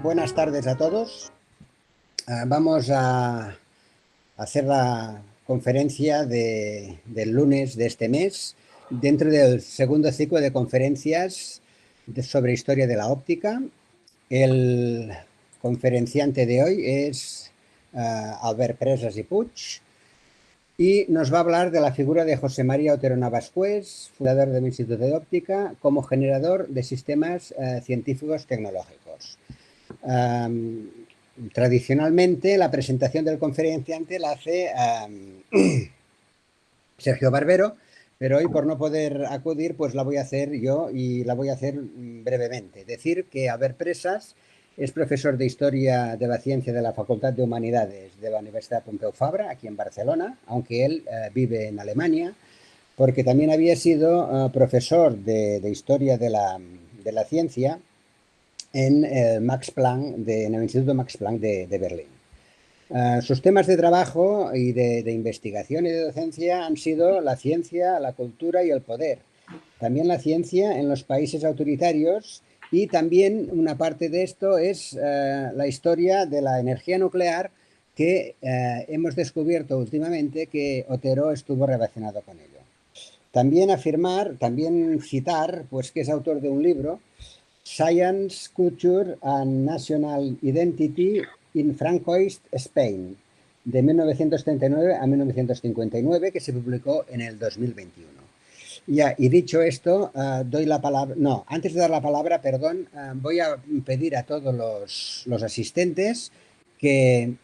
Buenas tardes a todos. Vamos a hacer la conferencia del lunes de este mes dentro del segundo ciclo de conferencias sobre historia de la óptica. El conferenciante de hoy es Albert Presas i Puig y nos va a hablar de la figura de José María Otero Navascués, fundador del Instituto de Óptica, como generador de sistemas científicos tecnológicos. Tradicionalmente la presentación del conferenciante la hace Sergio Barbero, pero hoy por no poder acudir pues la voy a hacer yo y la voy a hacer brevemente. Decir que Albert Presas es profesor de Historia de la Ciencia de la Facultad de Humanidades de la Universidad Pompeu Fabra, aquí en Barcelona, aunque él vive en Alemania, porque también había sido profesor de Historia de la Ciencia en el Instituto Max Planck de Berlín. Sus temas de trabajo y de investigación y de docencia han sido la ciencia, la cultura y el poder. También la ciencia en los países autoritarios, y también una parte de esto es la historia de la energía nuclear, que hemos descubierto últimamente que Otero estuvo relacionado con ello. También citar pues, que es autor de un libro, Science, Culture and National Identity in Francoist Spain, de 1939 a 1959, que se publicó en el 2021. Ya, y dicho esto, doy la palabra. No, antes de dar la palabra, perdón, voy a pedir a todos los asistentes que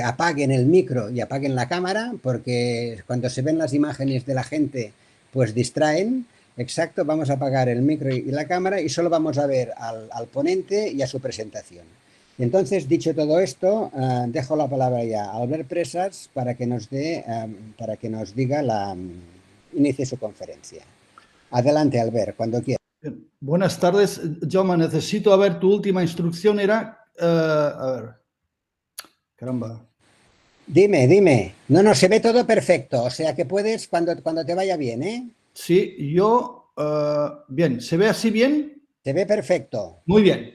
apaguen el micro y apaguen la cámara, porque cuando se ven las imágenes de la gente, pues distraen. Exacto, vamos a apagar el micro y la cámara y solo vamos a ver al ponente y a su presentación. Y entonces, dicho todo esto, dejo la palabra ya a Albert Presas para que nos diga inicie su conferencia. Adelante, Albert, cuando quieras. Buenas tardes. Jaume, necesito ver tu última instrucción. Era, a ver, caramba. Dime. No, se ve todo perfecto, o sea que puedes cuando te vaya bien, ¿eh? Sí, bien, ¿se ve así bien? Se ve perfecto. Muy bien.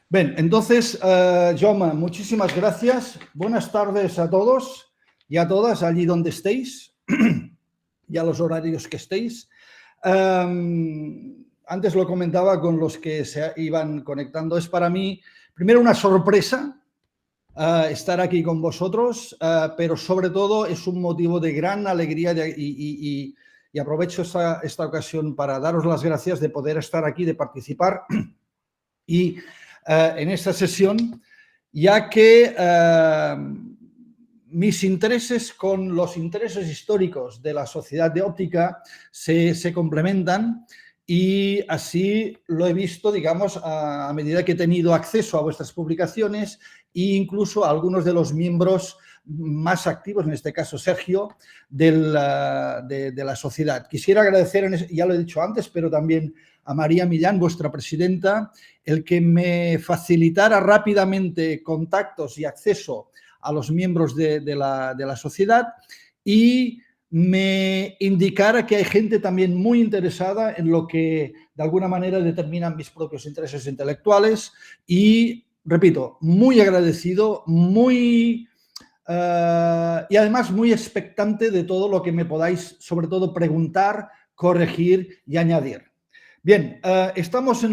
Bien, entonces, Jaume, muchísimas gracias. Buenas tardes a todos y a todas allí donde estéis y a los horarios que estéis. Antes lo comentaba con los que se iban conectando. Es para mí, primero, una sorpresa estar aquí con vosotros, pero sobre todo es un motivo de gran alegría y aprovecho esta ocasión para daros las gracias de poder estar aquí, de participar y en esta sesión, ya que mis intereses con los intereses históricos de la Sociedad de Óptica se complementan, y así lo he visto, digamos, a medida que he tenido acceso a vuestras publicaciones e incluso a algunos de los miembros más activos, en este caso Sergio, de la sociedad. Quisiera agradecer, ya lo he dicho antes, pero también a María Millán, vuestra presidenta, el que me facilitara rápidamente contactos y acceso a los miembros de la sociedad, y me indicara que hay gente también muy interesada en lo que de alguna manera determinan mis propios intereses intelectuales, y repito, muy agradecido, y además muy expectante de todo lo que me podáis, sobre todo, preguntar, corregir y añadir. Bien, estamos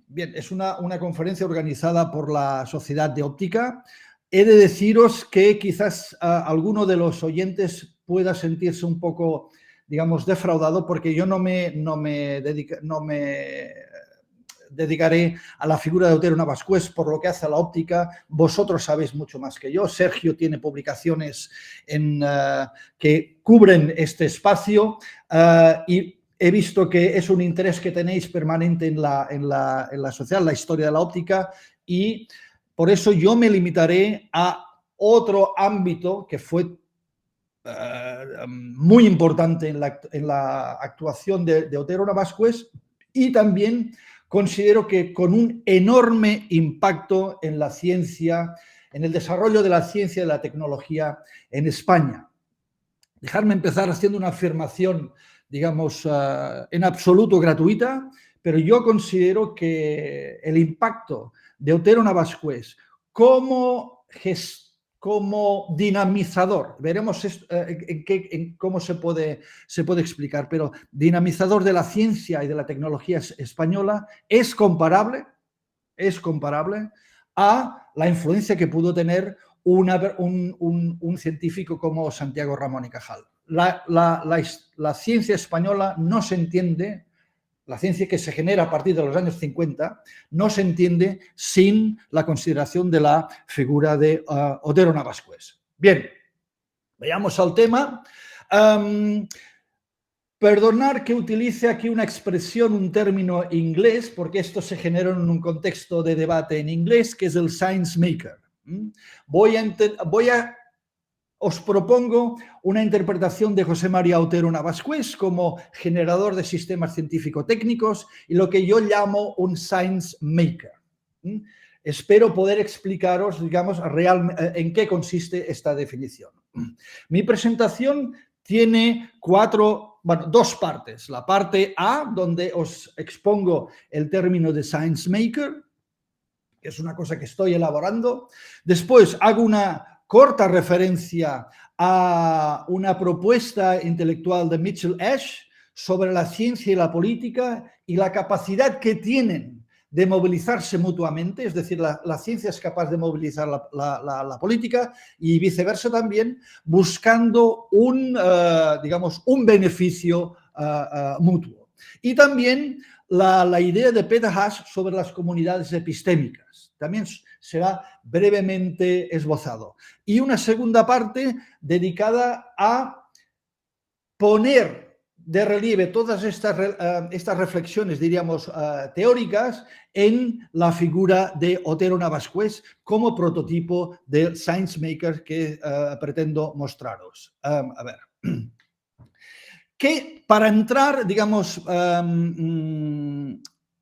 bien, es una conferencia organizada por la Sociedad de Óptica. He de deciros que quizás alguno de los oyentes pueda sentirse un poco, digamos, defraudado, porque yo no me dedicaré a la figura de Otero Navascués por lo que hace a la óptica. Vosotros sabéis mucho más que yo. Sergio tiene publicaciones que cubren este espacio, y he visto que es un interés que tenéis permanente en la sociedad, la historia de la óptica, y por eso yo me limitaré a otro ámbito que fue muy importante en la actuación de Otero Navascués, y también considero que con un enorme impacto en la ciencia, en el desarrollo de la ciencia y de la tecnología en España. Dejadme empezar haciendo una afirmación, digamos, en absoluto gratuita, pero yo considero que el impacto de Otero Navascués como dinamizador, veremos cómo se puede explicar, pero dinamizador de la ciencia y de la tecnología española es comparable a la influencia que pudo tener un científico como Santiago Ramón y Cajal. La ciencia española no se entiende, la ciencia que se genera a partir de los años 50, no se entiende sin la consideración de la figura de Otero Navascués. Bien, veamos al tema. Perdonar que utilice aquí una expresión, un término inglés, porque esto se generó en un contexto de debate en inglés, que es el science maker. Os propongo una interpretación de José María Otero Navascués como generador de sistemas científico-técnicos y lo que yo llamo un science maker. Espero poder explicaros, digamos, en qué consiste esta definición. Mi presentación tiene dos partes. La parte A, donde os expongo el término de science maker, que es una cosa que estoy elaborando. Después hago una corta referencia a una propuesta intelectual de Mitchell Ash sobre la ciencia y la política y la capacidad que tienen de movilizarse mutuamente, es decir, la ciencia es capaz de movilizar la política y viceversa también, buscando un beneficio mutuo. Y también la idea de Peter Haas sobre las comunidades epistémicas. También será brevemente esbozado. Y una segunda parte dedicada a poner de relieve todas estas reflexiones, diríamos, teóricas en la figura de Otero Navascués como prototipo del science maker que pretendo mostraros. A ver. Que para entrar, digamos,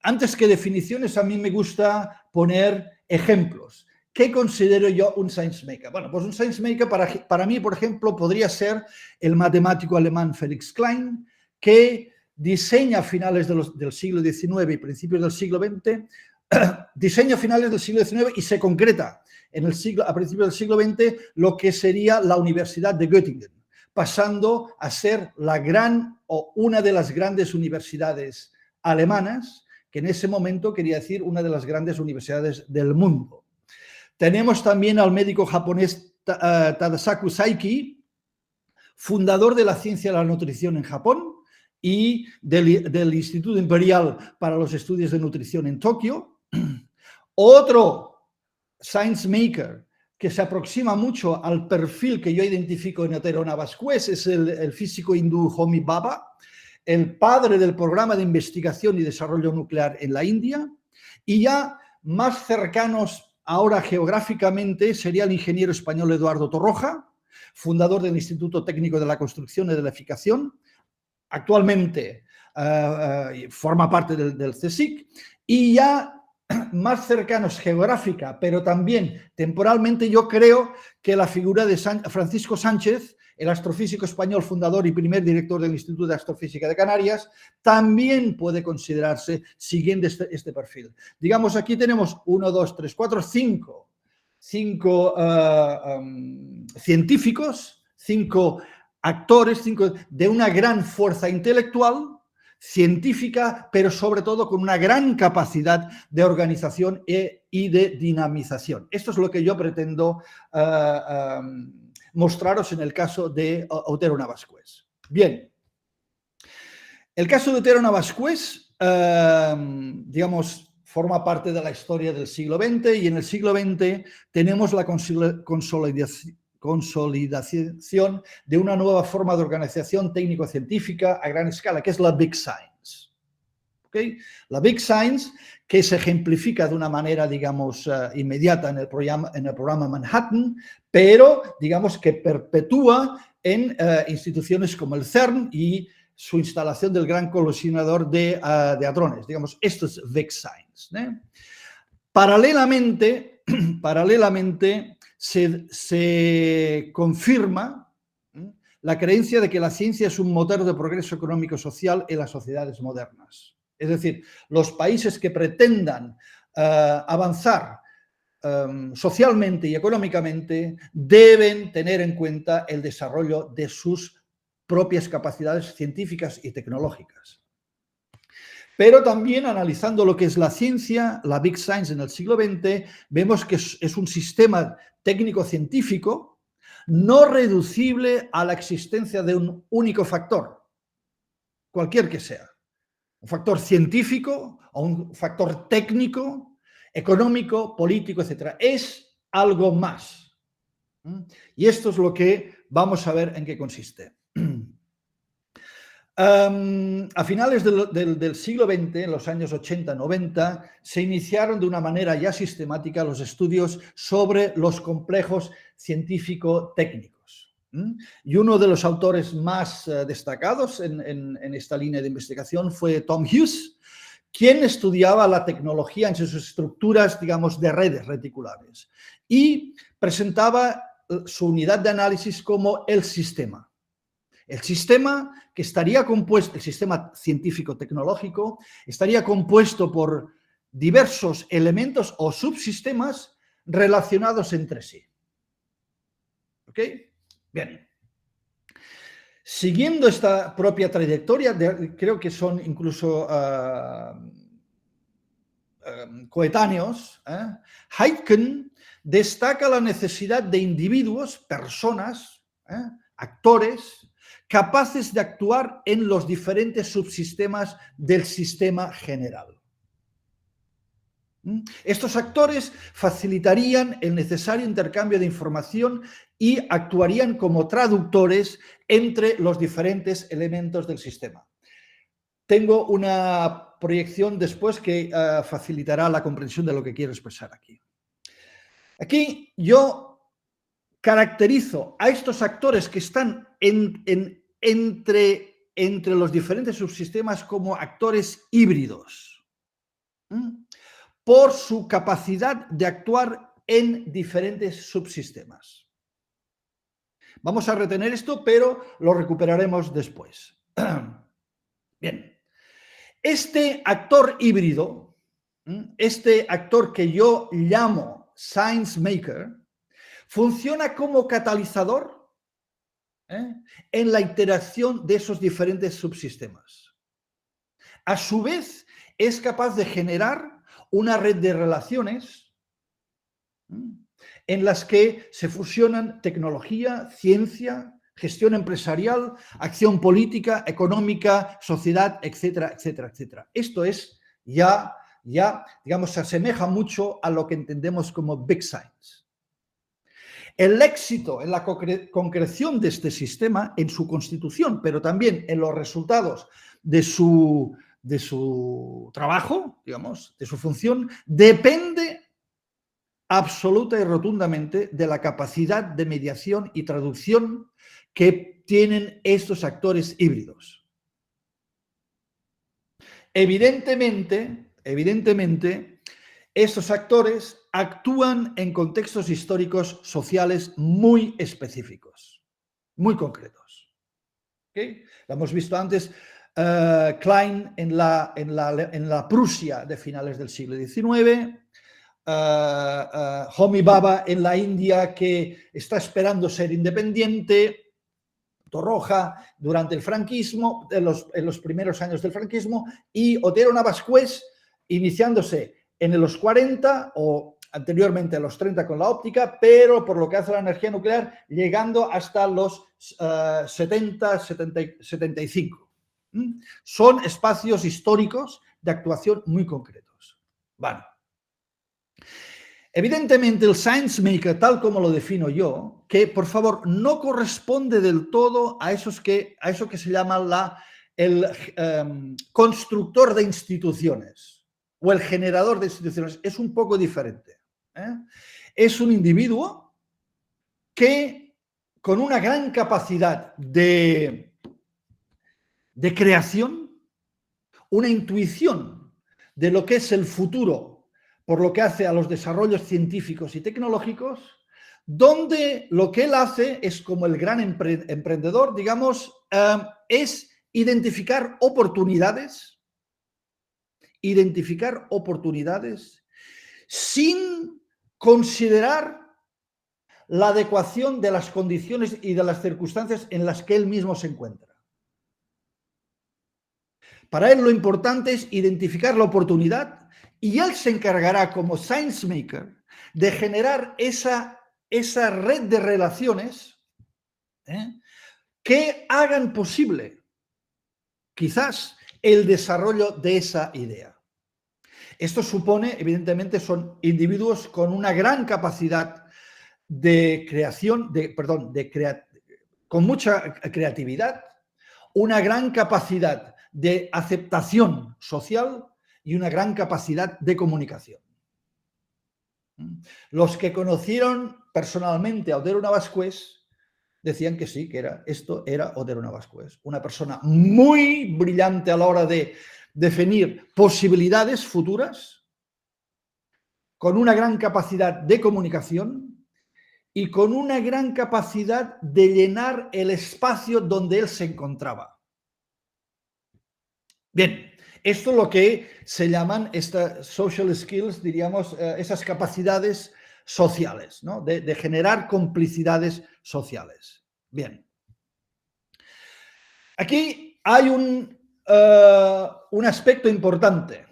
antes que definiciones, a mí me gusta poner ejemplos. ¿Qué considero yo un science maker? Bueno, pues un science maker para mí, por ejemplo, podría ser el matemático alemán Felix Klein, que diseña a finales del siglo XIX y principios del siglo XX, diseña a finales del siglo XIX y se concreta a principios del siglo XX lo que sería la Universidad de Göttingen, pasando a ser una de las grandes universidades alemanas, que en ese momento quería decir una de las grandes universidades del mundo. Tenemos también al médico japonés Tadasaku Saiki, fundador de la ciencia de la nutrición en Japón y del Instituto Imperial para los Estudios de Nutrición en Tokio. Otro science maker que se aproxima mucho al perfil que yo identifico en Otero Navascués es el físico hindú Homi Bhabha, el padre del programa de investigación y desarrollo nuclear en la India, y ya más cercanos ahora geográficamente sería el ingeniero español Eduardo Torroja, fundador del Instituto Técnico de la Construcción y de la Edificación, actualmente forma parte del CSIC, y ya más cercanos geográfica, pero también temporalmente, yo creo que la figura de Francisco Sánchez, el astrofísico español fundador y primer director del Instituto de Astrofísica de Canarias, también puede considerarse siguiendo este perfil. Digamos, aquí tenemos 1, 2, 3, 4, 5 científicos, 5 actores, 5 de una gran fuerza intelectual, científica, pero sobre todo con una gran capacidad de organización y de dinamización. Esto es lo que yo pretendo mostraros en el caso de Otero Navascués. Bien, el caso de Otero Navascués, digamos, forma parte de la historia del siglo XX y en el siglo XX tenemos la consolidación de una nueva forma de organización técnico-científica a gran escala, que es la Big Science. ¿Okay? La Big Science, que se ejemplifica de una manera, digamos, inmediata en el programa Manhattan, pero, digamos, que perpetúa en instituciones como el CERN y su instalación del gran colisionador de hadrones. Digamos, esto es Big Science. Paralelamente, se confirma la creencia de que la ciencia es un motor de progreso económico-social en las sociedades modernas. Es decir, los países que pretendan avanzar socialmente y económicamente deben tener en cuenta el desarrollo de sus propias capacidades científicas y tecnológicas. Pero también analizando lo que es la ciencia, la Big Science en el siglo XX, vemos que es un sistema técnico-científico no reducible a la existencia de un único factor, cualquier que sea. Un factor científico o un factor técnico, económico, político, etc. Es algo más. Y esto es lo que vamos a ver en qué consiste. A finales del siglo XX, en los años 80-90, se iniciaron de una manera ya sistemática los estudios sobre los complejos científico-técnicos. Y uno de los autores más destacados en esta línea de investigación fue Tom Hughes, quien estudiaba la tecnología en sus estructuras, digamos, de redes reticulares y presentaba su unidad de análisis como el sistema. El sistema que estaría compuesto, el sistema científico-tecnológico, estaría compuesto por diversos elementos o subsistemas relacionados entre sí. ¿Ok? Bien. Siguiendo esta propia trayectoria, creo que son incluso coetáneos, Huygens destaca la necesidad de individuos, personas, actores, capaces de actuar en los diferentes subsistemas del sistema general. Estos actores facilitarían el necesario intercambio de información y actuarían como traductores entre los diferentes elementos del sistema. Tengo una proyección después que facilitará la comprensión de lo que quiero expresar aquí. Aquí yo caracterizo a estos actores que están entre los diferentes subsistemas como actores híbridos, por su capacidad de actuar en diferentes subsistemas. Vamos a retener esto, pero lo recuperaremos después. Bien. Este actor híbrido, este actor que yo llamo Science Maker, funciona como catalizador en la interacción de esos diferentes subsistemas. A su vez, es capaz de generar una red de relaciones en las que se fusionan tecnología, ciencia, gestión empresarial, acción política, económica, sociedad, etcétera, etcétera, etcétera. Esto es ya, digamos, se asemeja mucho a lo que entendemos como Big Science. El éxito en la concreción de este sistema, en su constitución, pero también en los resultados de su trabajo, digamos, de su función, depende absoluta y rotundamente de la capacidad de mediación y traducción que tienen estos actores híbridos. Evidentemente, estos actores actúan en contextos históricos sociales muy específicos, muy concretos. ¿Okay? Lo hemos visto antes, Klein en la Prusia de finales del siglo XIX, Homi Bhabha en la India, que está esperando ser independiente, Torroja durante el franquismo, en los primeros años del franquismo, y Otero Navascués iniciándose en los 40 o anteriormente a los 30 con la óptica, pero por lo que hace a la energía nuclear, llegando hasta los 75. Son espacios históricos de actuación muy concretos. Vale. Evidentemente el Science Maker, tal como lo defino yo, que por favor no corresponde del todo a eso que se llama el constructor de instituciones o el generador de instituciones. Es un poco diferente. Es un individuo que con una gran capacidad de creación, una intuición de lo que es el futuro por lo que hace a los desarrollos científicos y tecnológicos, donde lo que él hace es como el gran emprendedor, digamos, es identificar oportunidades identificar oportunidades sin considerar la adecuación de las condiciones y de las circunstancias en las que él mismo se encuentra. Para él lo importante es identificar la oportunidad y él se encargará como science maker de generar esa red de relaciones que hagan posible quizás el desarrollo de esa idea. Esto supone, evidentemente, son individuos con una gran capacidad de creación, con mucha creatividad, una gran capacidad de aceptación social y una gran capacidad de comunicación. Los que conocieron personalmente a Otero Navascués decían que sí, que esto era Otero Navascués, una persona muy brillante a la hora de definir posibilidades futuras, con una gran capacidad de comunicación y con una gran capacidad de llenar el espacio donde él se encontraba. Bien, esto es lo que se llaman estas social skills, diríamos, esas capacidades sociales, ¿no? de generar complicidades sociales. Bien. Aquí hay un aspecto importante,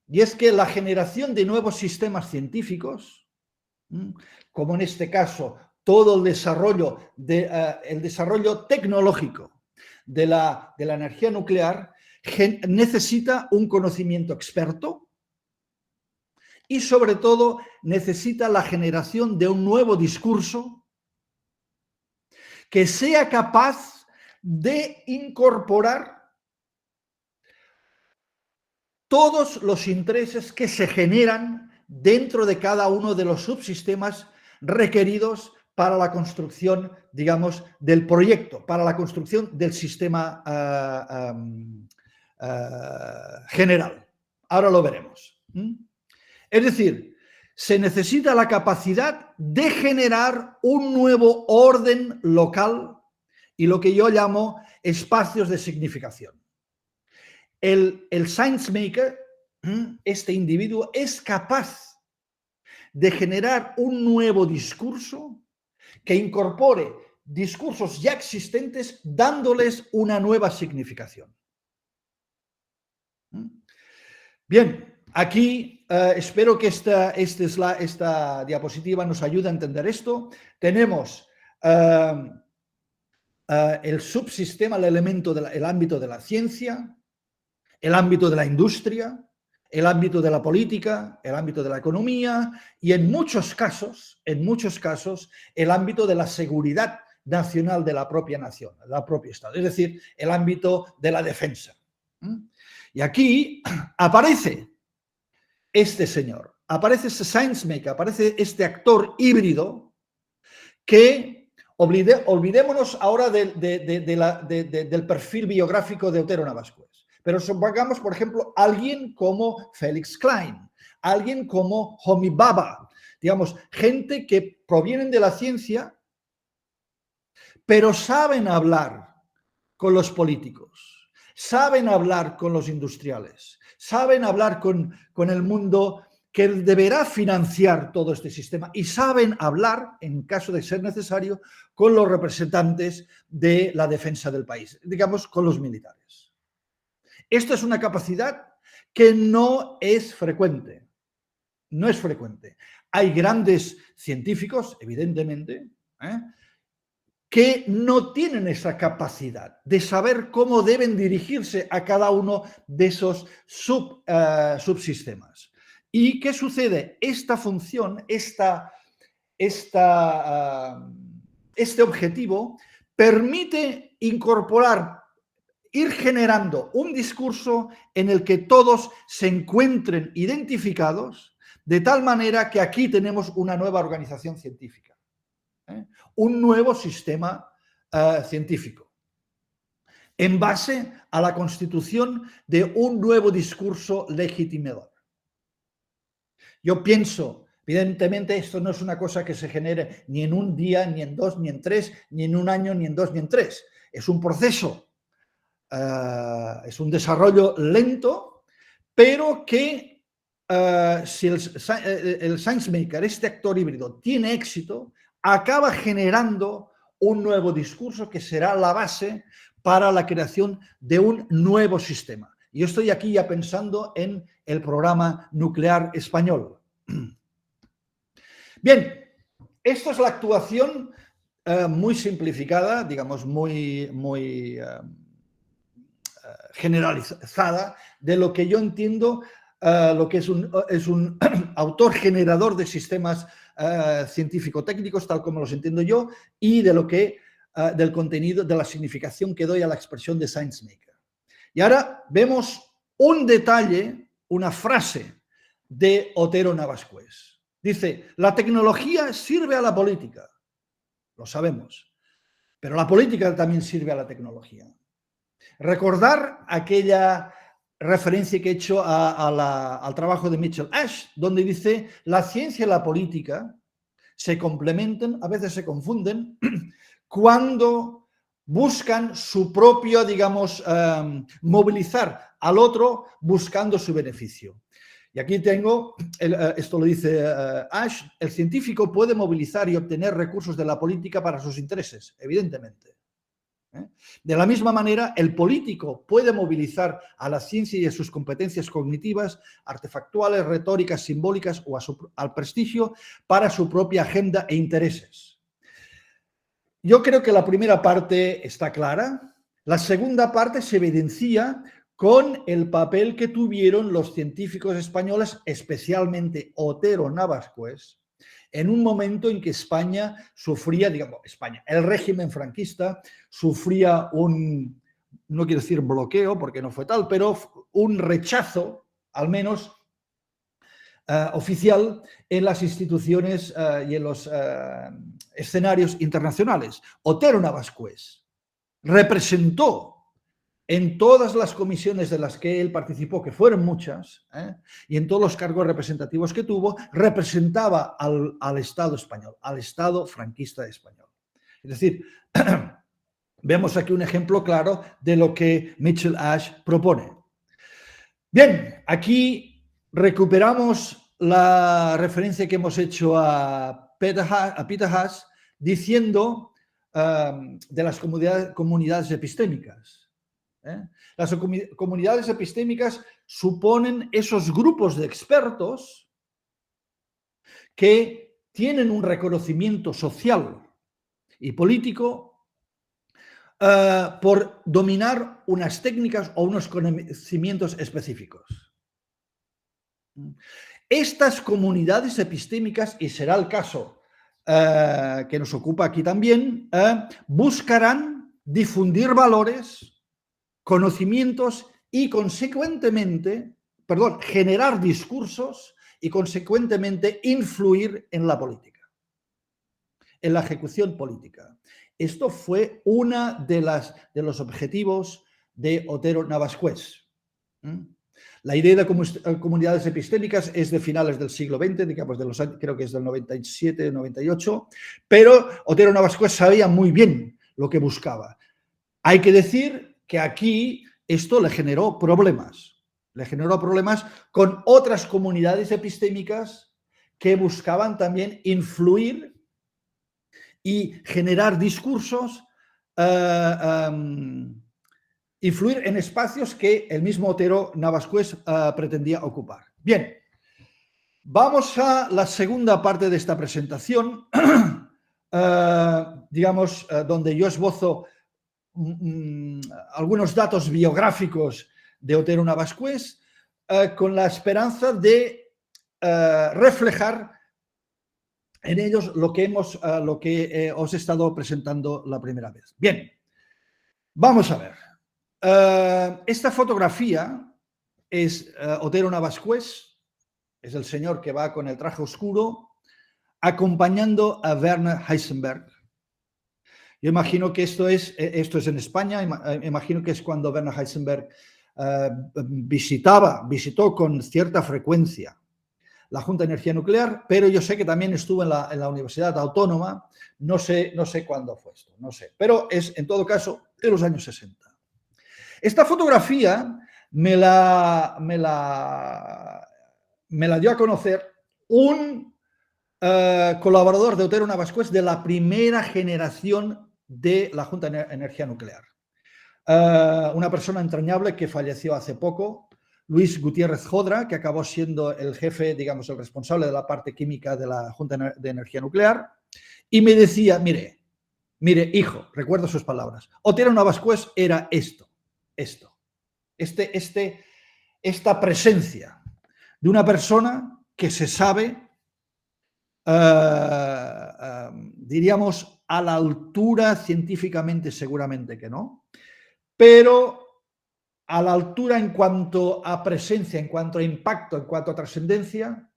y es que la generación de nuevos sistemas científicos, como en este caso todo el desarrollo tecnológico de la energía nuclear, necesita un conocimiento experto y sobre todo necesita la generación de un nuevo discurso que sea capaz de incorporar todos los intereses que se generan dentro de cada uno de los subsistemas requeridos para la construcción, digamos, del proyecto, para la construcción del sistema general. Ahora lo veremos. Es decir, se necesita la capacidad de generar un nuevo orden local y lo que yo llamo espacios de significación. El science maker, este individuo, es capaz de generar un nuevo discurso que incorpore discursos ya existentes dándoles una nueva significación. Bien, aquí espero que esta diapositiva nos ayude a entender esto. Tenemos el subsistema, el elemento el ámbito de la ciencia, el ámbito de la industria, el ámbito de la política, el ámbito de la economía y en muchos casos, el ámbito de la seguridad nacional de la propia nación, del propio Estado, es decir, el ámbito de la defensa. Y aquí aparece este señor, aparece este science maker, aparece este actor híbrido que, olvidémonos ahora del perfil biográfico de Otero Navascués, pero supongamos, por ejemplo, alguien como Felix Klein, alguien como Homi Bhabha, digamos, gente que provienen de la ciencia, pero saben hablar con los políticos, saben hablar con los industriales, saben hablar con el mundo que deberá financiar todo este sistema y saben hablar, en caso de ser necesario, con los representantes de la defensa del país, digamos, con los militares. Esta es una capacidad que no es frecuente. No es frecuente. Hay grandes científicos, evidentemente, que no tienen esa capacidad de saber cómo deben dirigirse a cada uno de esos subsistemas. ¿Y qué sucede? Esta función, este objetivo permite ir generando un discurso en el que todos se encuentren identificados, de tal manera que aquí tenemos una nueva organización científica, un nuevo sistema científico, en base a la constitución de un nuevo discurso legitimador. Yo pienso, evidentemente, esto no es una cosa que se genere ni en un día, ni en dos, ni en tres, ni en un año, ni en dos, ni en tres. Es un proceso, es un desarrollo lento, pero que si el ScienceMaker, este actor híbrido, tiene éxito, acaba generando un nuevo discurso que será la base para la creación de un nuevo sistema. Yo estoy aquí ya pensando en el programa nuclear español. Bien, esto es la actuación muy simplificada, digamos, muy generalizada de lo que yo entiendo lo que es un autor generador de sistemas científico-técnicos, tal como los entiendo yo, y de lo que del contenido, de la significación que doy a la expresión de ScienceMaker. Y ahora vemos un detalle, una frase de Otero Navascués. Dice, la tecnología sirve a la política, lo sabemos, pero la política también sirve a la tecnología. Recordar aquella referencia que he hecho al trabajo de Mitchell Ash, donde dice, la ciencia y la política se complementan, a veces se confunden, cuando buscan su propio, digamos, movilizar al otro buscando su beneficio. Y aquí tengo, esto lo dice Ash, el científico puede movilizar y obtener recursos de la política para sus intereses, evidentemente. De la misma manera, el político puede movilizar a la ciencia y a sus competencias cognitivas, artefactuales, retóricas, simbólicas o al prestigio para su propia agenda e intereses. Yo creo que la primera parte está clara. La segunda parte se evidencia con el papel que tuvieron los científicos españoles, especialmente Otero Navascués, en un momento en que España sufría, digamos, el régimen franquista sufría un, no quiero decir bloqueo porque no fue tal, pero un rechazo, al menos oficial, en las instituciones y en los escenarios internacionales. Otero Navascués representó en todas las comisiones de las que él participó, que fueron muchas, y en todos los cargos representativos que tuvo, representaba al Estado español, al Estado franquista español. Es decir, vemos aquí un ejemplo claro de lo que Mitchell Ash propone. Bien, aquí recuperamos la referencia que hemos hecho a Peter Haas diciendo de las comunidades epistémicas. Las comunidades epistémicas suponen esos grupos de expertos que tienen un reconocimiento social y político por dominar unas técnicas o unos conocimientos específicos. Estas comunidades epistémicas, y será el caso que nos ocupa aquí también, buscarán difundir valores, conocimientos y consecuentemente, generar discursos y consecuentemente influir en la política, en la ejecución política. Esto fue uno de los objetivos de Otero Navascués. La idea de comunidades epistémicas es de finales del siglo XX, digamos, creo que es del 97, 98, pero Otero Navascués sabía muy bien lo que buscaba. Hay que decir que aquí esto le generó problemas con otras comunidades epistémicas que buscaban también influir y generar discursos, influir en espacios que el mismo Otero Navascués pretendía ocupar. Bien, vamos a la segunda parte de esta presentación, digamos, donde yo esbozo algunos datos biográficos de Otero Navascués con la esperanza de reflejar en ellos lo que os he estado presentando la primera vez. Bien, vamos a ver. Esta fotografía es Otero Navascués, es el señor que va con el traje oscuro acompañando a Werner Heisenberg. Yo imagino que esto es en España, imagino que es cuando Werner Heisenberg visitó con cierta frecuencia la Junta de Energía Nuclear, pero yo sé que también estuvo en la Universidad Autónoma, no sé cuándo fue esto, no sé, pero es en todo caso de los años 60. Esta fotografía me la dio a conocer un colaborador de Otero Navascués de la primera generación de la Junta de Energía Nuclear. Una persona entrañable que falleció hace poco, Luis Gutiérrez Jodra, que acabó siendo el jefe, digamos, el responsable de la parte química de la Junta de Energía Nuclear, y me decía, mire, hijo, recuerdo sus palabras, Otero Navascués era esta presencia de una persona que se sabe, diríamos, a la altura científicamente seguramente que no, pero a la altura en cuanto a presencia, en cuanto a impacto, en cuanto a trascendencia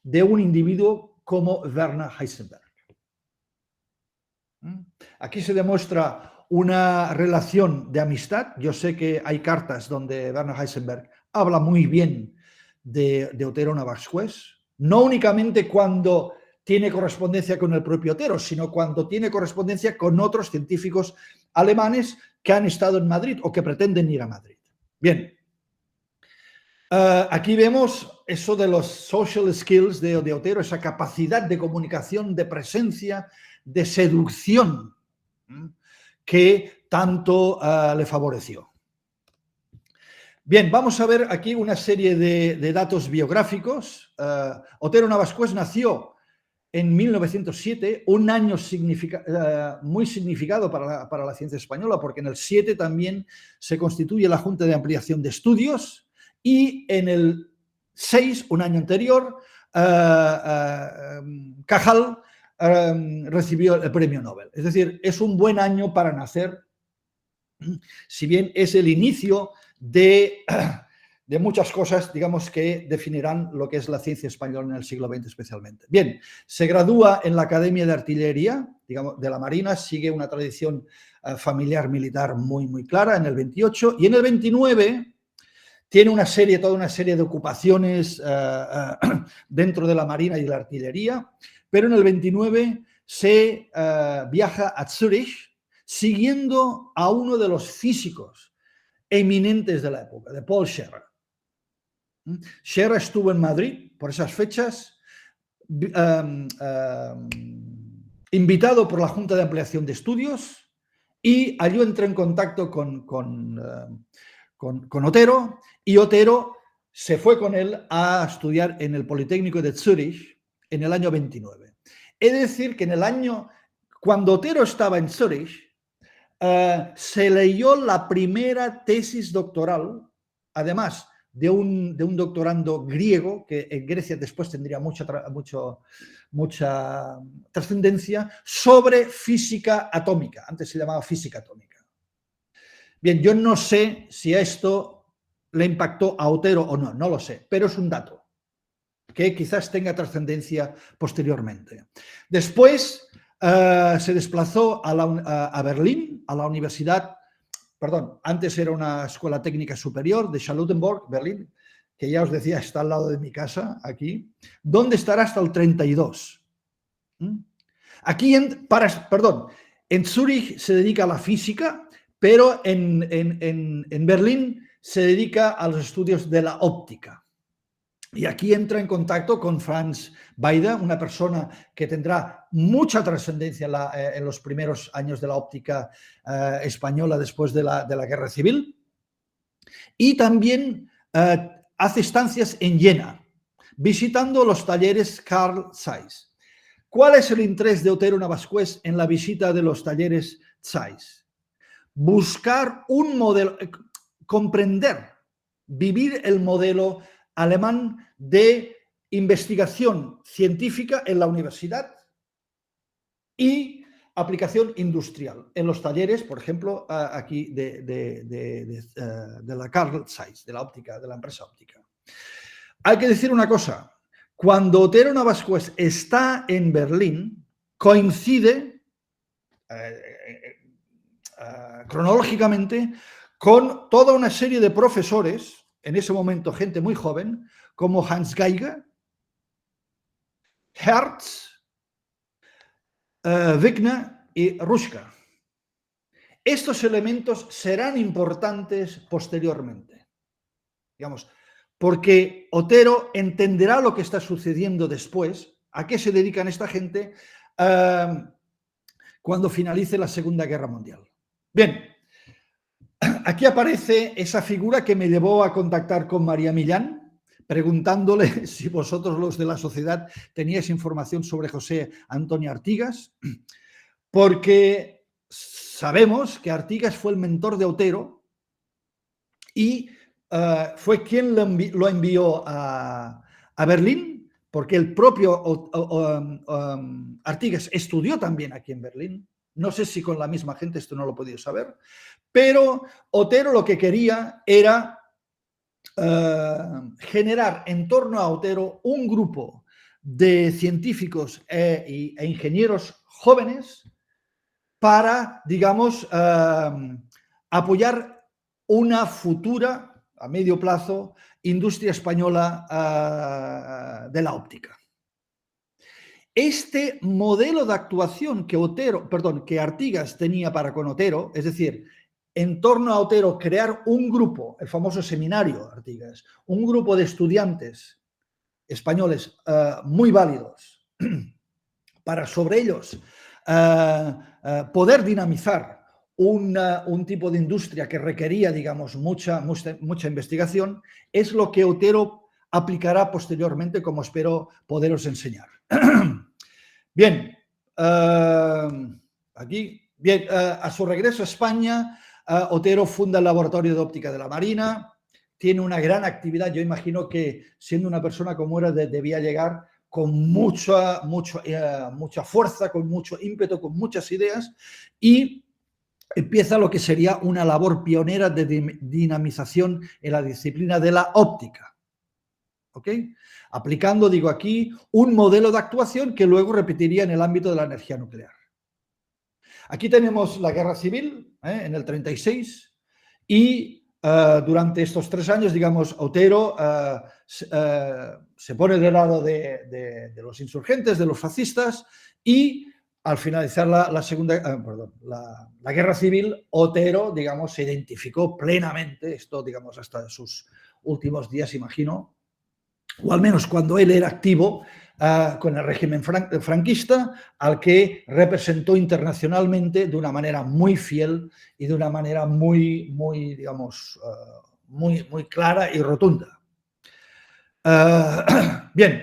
de un individuo como Werner Heisenberg. Aquí se demuestra una relación de amistad. Yo sé que hay cartas donde Werner Heisenberg habla muy bien de Otero Navascués, no únicamente cuando tiene correspondencia con el propio Otero, sino cuando tiene correspondencia con otros científicos alemanes que han estado en Madrid o que pretenden ir a Madrid. Bien, aquí vemos eso de los social skills de Otero, esa capacidad de comunicación, de presencia, de seducción que tanto le favoreció. Bien, vamos a ver aquí una serie de datos biográficos. Otero Navascués nació en 1907, un año muy significado para la ciencia española, porque en el 7 también se constituye la Junta de Ampliación de Estudios y en el 6, un año anterior, Cajal recibió el premio Nobel. Es decir, es un buen año para nacer, si bien es el inicio de muchas cosas, digamos, que definirán lo que es la ciencia española en el siglo XX especialmente. Bien, se gradúa en la Academia de Artillería, digamos, de la Marina, sigue una tradición familiar militar muy, muy clara en el 28, y en el 29 tiene toda una serie de ocupaciones dentro de la Marina y de la Artillería, pero en el 29 se viaja a Zúrich siguiendo a uno de los físicos eminentes de la época, de Paul Scherrer. Scherrer estuvo en Madrid por esas fechas, invitado por la Junta de Ampliación de Estudios, y allí entró en contacto con Otero, y Otero se fue con él a estudiar en el Politécnico de Zúrich en el año 29. Es decir, que en el año, cuando Otero estaba en Zúrich, se leyó la primera tesis doctoral, además de un doctorando griego, que en Grecia después tendría mucha trascendencia, sobre física atómica. Antes se llamaba física atómica. Bien, yo no sé si esto le impactó a Otero o no, no lo sé, pero es un dato que quizás tenga trascendencia posteriormente. Después se desplazó a Berlín, a la universidad, antes era una escuela técnica superior de Charlottenburg, Berlín, que ya os decía está al lado de mi casa, aquí, donde estará hasta el 32. Aquí, en Zúrich se dedica a la física, pero en Berlín se dedica a los estudios de la óptica. Y aquí entra en contacto con Franz Baida, una persona que tendrá mucha trascendencia en los primeros años de la óptica española después de la Guerra Civil. Y también hace estancias en Jena, visitando los talleres Carl Zeiss. ¿Cuál es el interés de Otero Navascués en la visita de los talleres Zeiss? Buscar un modelo, comprender, vivir el modelo alemán de investigación científica en la universidad y aplicación industrial en los talleres, por ejemplo, aquí de la Carl Zeiss, de la óptica, de la empresa óptica. Hay que decir una cosa, cuando Otero Navascués está en Berlín, coincide cronológicamente con toda una serie de profesores, en ese momento gente muy joven, como Hans Geiger, Hertz, Wigner y Ruska. Estos elementos serán importantes posteriormente. digamos, porque Otero entenderá lo que está sucediendo después, a qué se dedican esta gente cuando finalice la Segunda Guerra Mundial. Bien, aquí aparece esa figura que me llevó a contactar con María Millán, preguntándole si vosotros los de la sociedad teníais información sobre José Antonio Artigas, porque sabemos que Artigas fue el mentor de Otero y fue quien lo envió a Berlín, porque el propio Artigas estudió también aquí en Berlín. No sé si con la misma gente, esto no lo he podido saber, pero Otero lo que quería era generar en torno a Otero un grupo de científicos e ingenieros jóvenes para, digamos, apoyar una futura, a medio plazo, industria española de la óptica. Este modelo de actuación que Artigas tenía para con Otero, es decir, en torno a Otero crear un grupo, el famoso seminario Artigas, un grupo de estudiantes españoles muy válidos para sobre ellos poder dinamizar un tipo de industria que requería, digamos, mucha investigación, es lo que Otero aplicará posteriormente, como espero poderos enseñar. Bien, aquí, bien, a su regreso a España, Otero funda el Laboratorio de Óptica de la Marina, tiene una gran actividad. Yo imagino que siendo una persona como era, debía llegar con mucha fuerza, con mucho ímpetu, con muchas ideas, y empieza lo que sería una labor pionera de dinamización en la disciplina de la óptica. ¿Ok? Aplicando, digo aquí, un modelo de actuación que luego repetiría en el ámbito de la energía nuclear. Aquí tenemos la Guerra Civil, en el 36, y durante estos 3 años, digamos, Otero se pone del lado de los insurgentes, de los fascistas, y al finalizar la Guerra Civil, Otero, digamos, se identificó plenamente, esto, digamos, hasta sus últimos días, imagino, o al menos cuando él era activo, con el régimen franquista, al que representó internacionalmente de una manera muy fiel y de una manera muy digamos, muy clara y rotunda. Bien,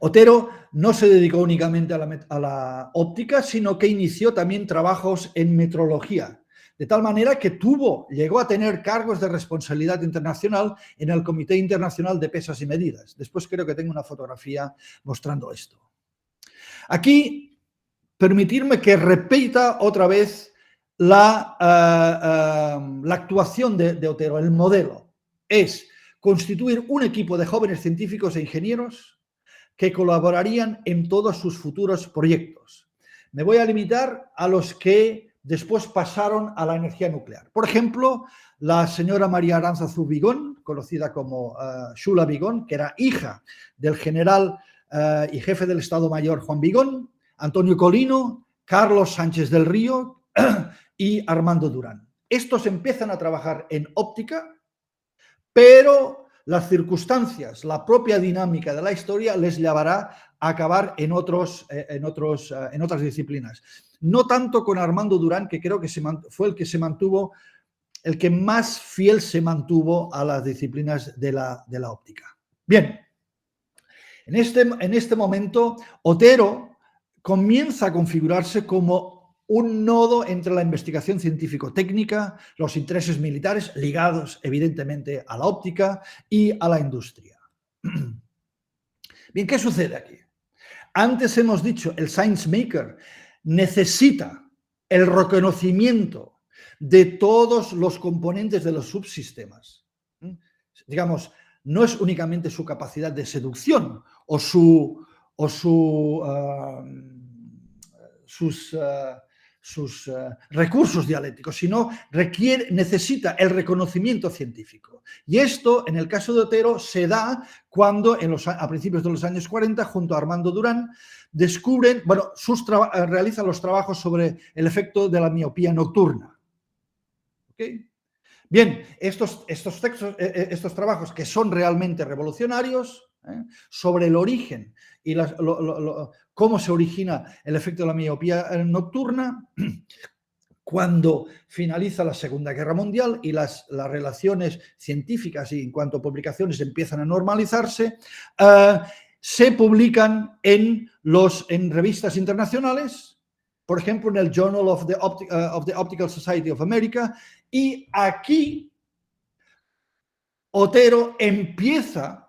Otero no se dedicó únicamente a la óptica, sino que inició también trabajos en metrología, de tal manera que llegó a tener cargos de responsabilidad internacional en el Comité Internacional de Pesas y Medidas. Después creo que tengo una fotografía mostrando esto. Aquí, permitirme que repita otra vez la actuación de Otero, el modelo. Es constituir un equipo de jóvenes científicos e ingenieros que colaborarían en todos sus futuros proyectos. Me voy a limitar a los que después pasaron a la energía nuclear. Por ejemplo, la señora María Aránzazu Vigón, conocida como Xula Vigón, que era hija del general y jefe del Estado Mayor Juan Vigón, Antonio Colino, Carlos Sánchez del Río y Armando Durán. Estos empiezan a trabajar en óptica, pero las circunstancias, la propia dinámica de la historia les llevará a acabar en otras disciplinas. No tanto con Armando Durán, que creo que fue el que más fiel se mantuvo a las disciplinas de la óptica. Bien, en este momento Otero comienza a configurarse como un nodo entre la investigación científico-técnica, los intereses militares ligados evidentemente a la óptica y a la industria. Bien, ¿qué sucede aquí? Antes hemos dicho, el Science Maker necesita el reconocimiento de todos los componentes de los subsistemas. Digamos, no es únicamente su capacidad de seducción o sus recursos dialécticos, sino necesita el reconocimiento científico. Y esto, en el caso de Otero, se da cuando a principios de los años 40, junto a Armando Durán, realizan los trabajos sobre el efecto de la miopía nocturna. ¿Okay? Bien, estos trabajos que son realmente revolucionarios, sobre el origen y cómo se origina el efecto de la miopía nocturna, cuando finaliza la Segunda Guerra Mundial y las relaciones científicas y en cuanto a publicaciones empiezan a normalizarse, se publican en revistas internacionales, por ejemplo, en el Journal of the Optical Society of America, y aquí Otero empieza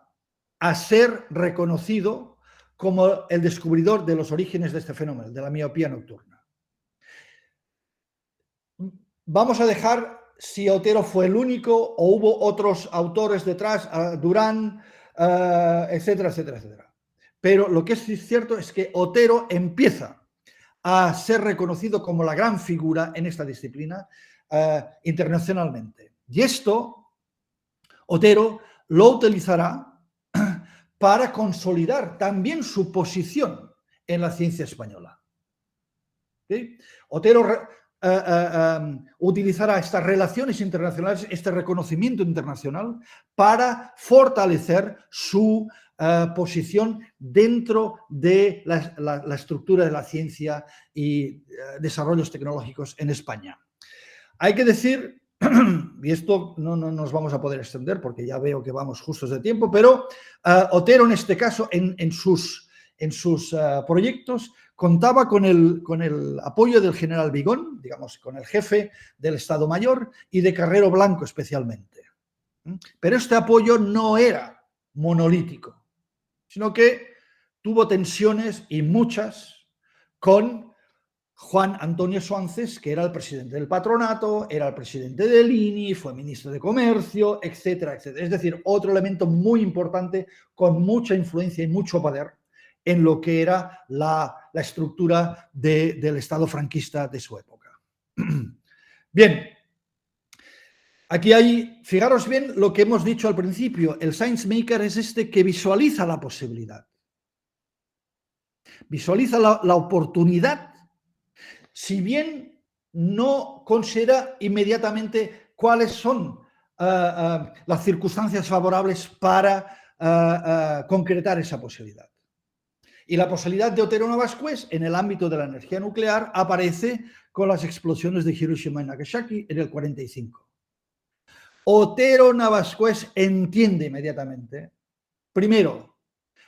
a ser reconocido como el descubridor de los orígenes de este fenómeno, de la miopía nocturna. Vamos a dejar si Otero fue el único o hubo otros autores detrás, Durán, etcétera, etcétera, etcétera. Pero lo que es cierto es que Otero empieza a ser reconocido como la gran figura en esta disciplina internacionalmente. Y esto Otero lo utilizará para consolidar también su posición en la ciencia española. ¿Sí? Otero utilizará estas relaciones internacionales, este reconocimiento internacional, para fortalecer su posición dentro de la estructura de la ciencia y desarrollos tecnológicos en España. Hay que decir, y esto no nos vamos a poder extender porque ya veo que vamos justos de tiempo, pero Otero en este caso en sus proyectos contaba con el apoyo del general Vigón, digamos, con el jefe del Estado Mayor y de Carrero Blanco especialmente. Pero este apoyo no era monolítico, sino que tuvo tensiones y muchas con Juan Antonio Suances, que era el presidente del patronato, era el presidente del INI, fue ministro de Comercio, etcétera, etcétera. Es decir, otro elemento muy importante con mucha influencia y mucho poder en lo que era la estructura del Estado franquista de su época. Bien, aquí hay, fijaros bien lo que hemos dicho al principio, el science maker es este que visualiza la posibilidad, visualiza la oportunidad, si bien no considera inmediatamente cuáles son las circunstancias favorables para concretar esa posibilidad. Y la posibilidad de Otero Navascués en el ámbito de la energía nuclear aparece con las explosiones de Hiroshima y Nagasaki en el 45. Otero Navascués entiende inmediatamente, primero,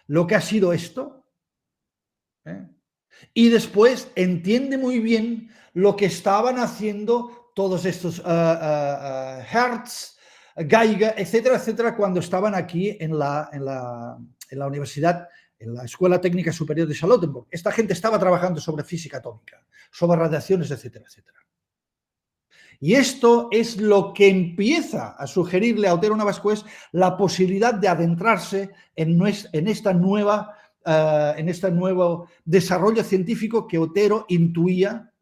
lo que ha sido esto, y después entiende muy bien lo que estaban haciendo todos estos Hertz, Geiger, etcétera, etcétera, cuando estaban aquí en la universidad, en la Escuela Técnica Superior de Charlottenburg. Esta gente estaba trabajando sobre física atómica, sobre radiaciones, etcétera, etcétera. Y esto es lo que empieza a sugerirle a Otero Navascués la posibilidad de adentrarse en este nuevo desarrollo científico que Otero intuía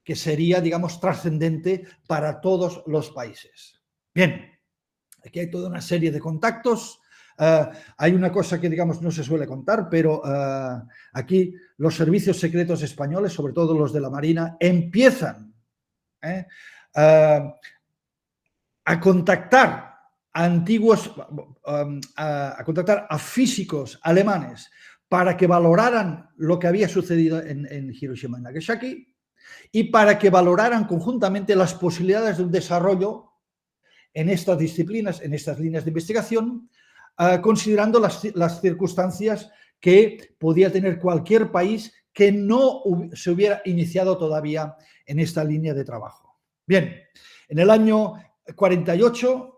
que sería, digamos, trascendente para todos los países. Bien, aquí hay toda una serie de contactos. Hay una cosa que, digamos, no se suele contar, pero aquí los servicios secretos españoles, sobre todo los de la Marina, empiezan a contactar a contactar a físicos alemanes para que valoraran lo que había sucedido en Hiroshima y Nagasaki y para que valoraran conjuntamente las posibilidades de un desarrollo en estas disciplinas, en estas líneas de investigación, considerando las circunstancias que podía tener cualquier país que no se hubiera iniciado todavía en esta línea de trabajo. Bien, en el año 48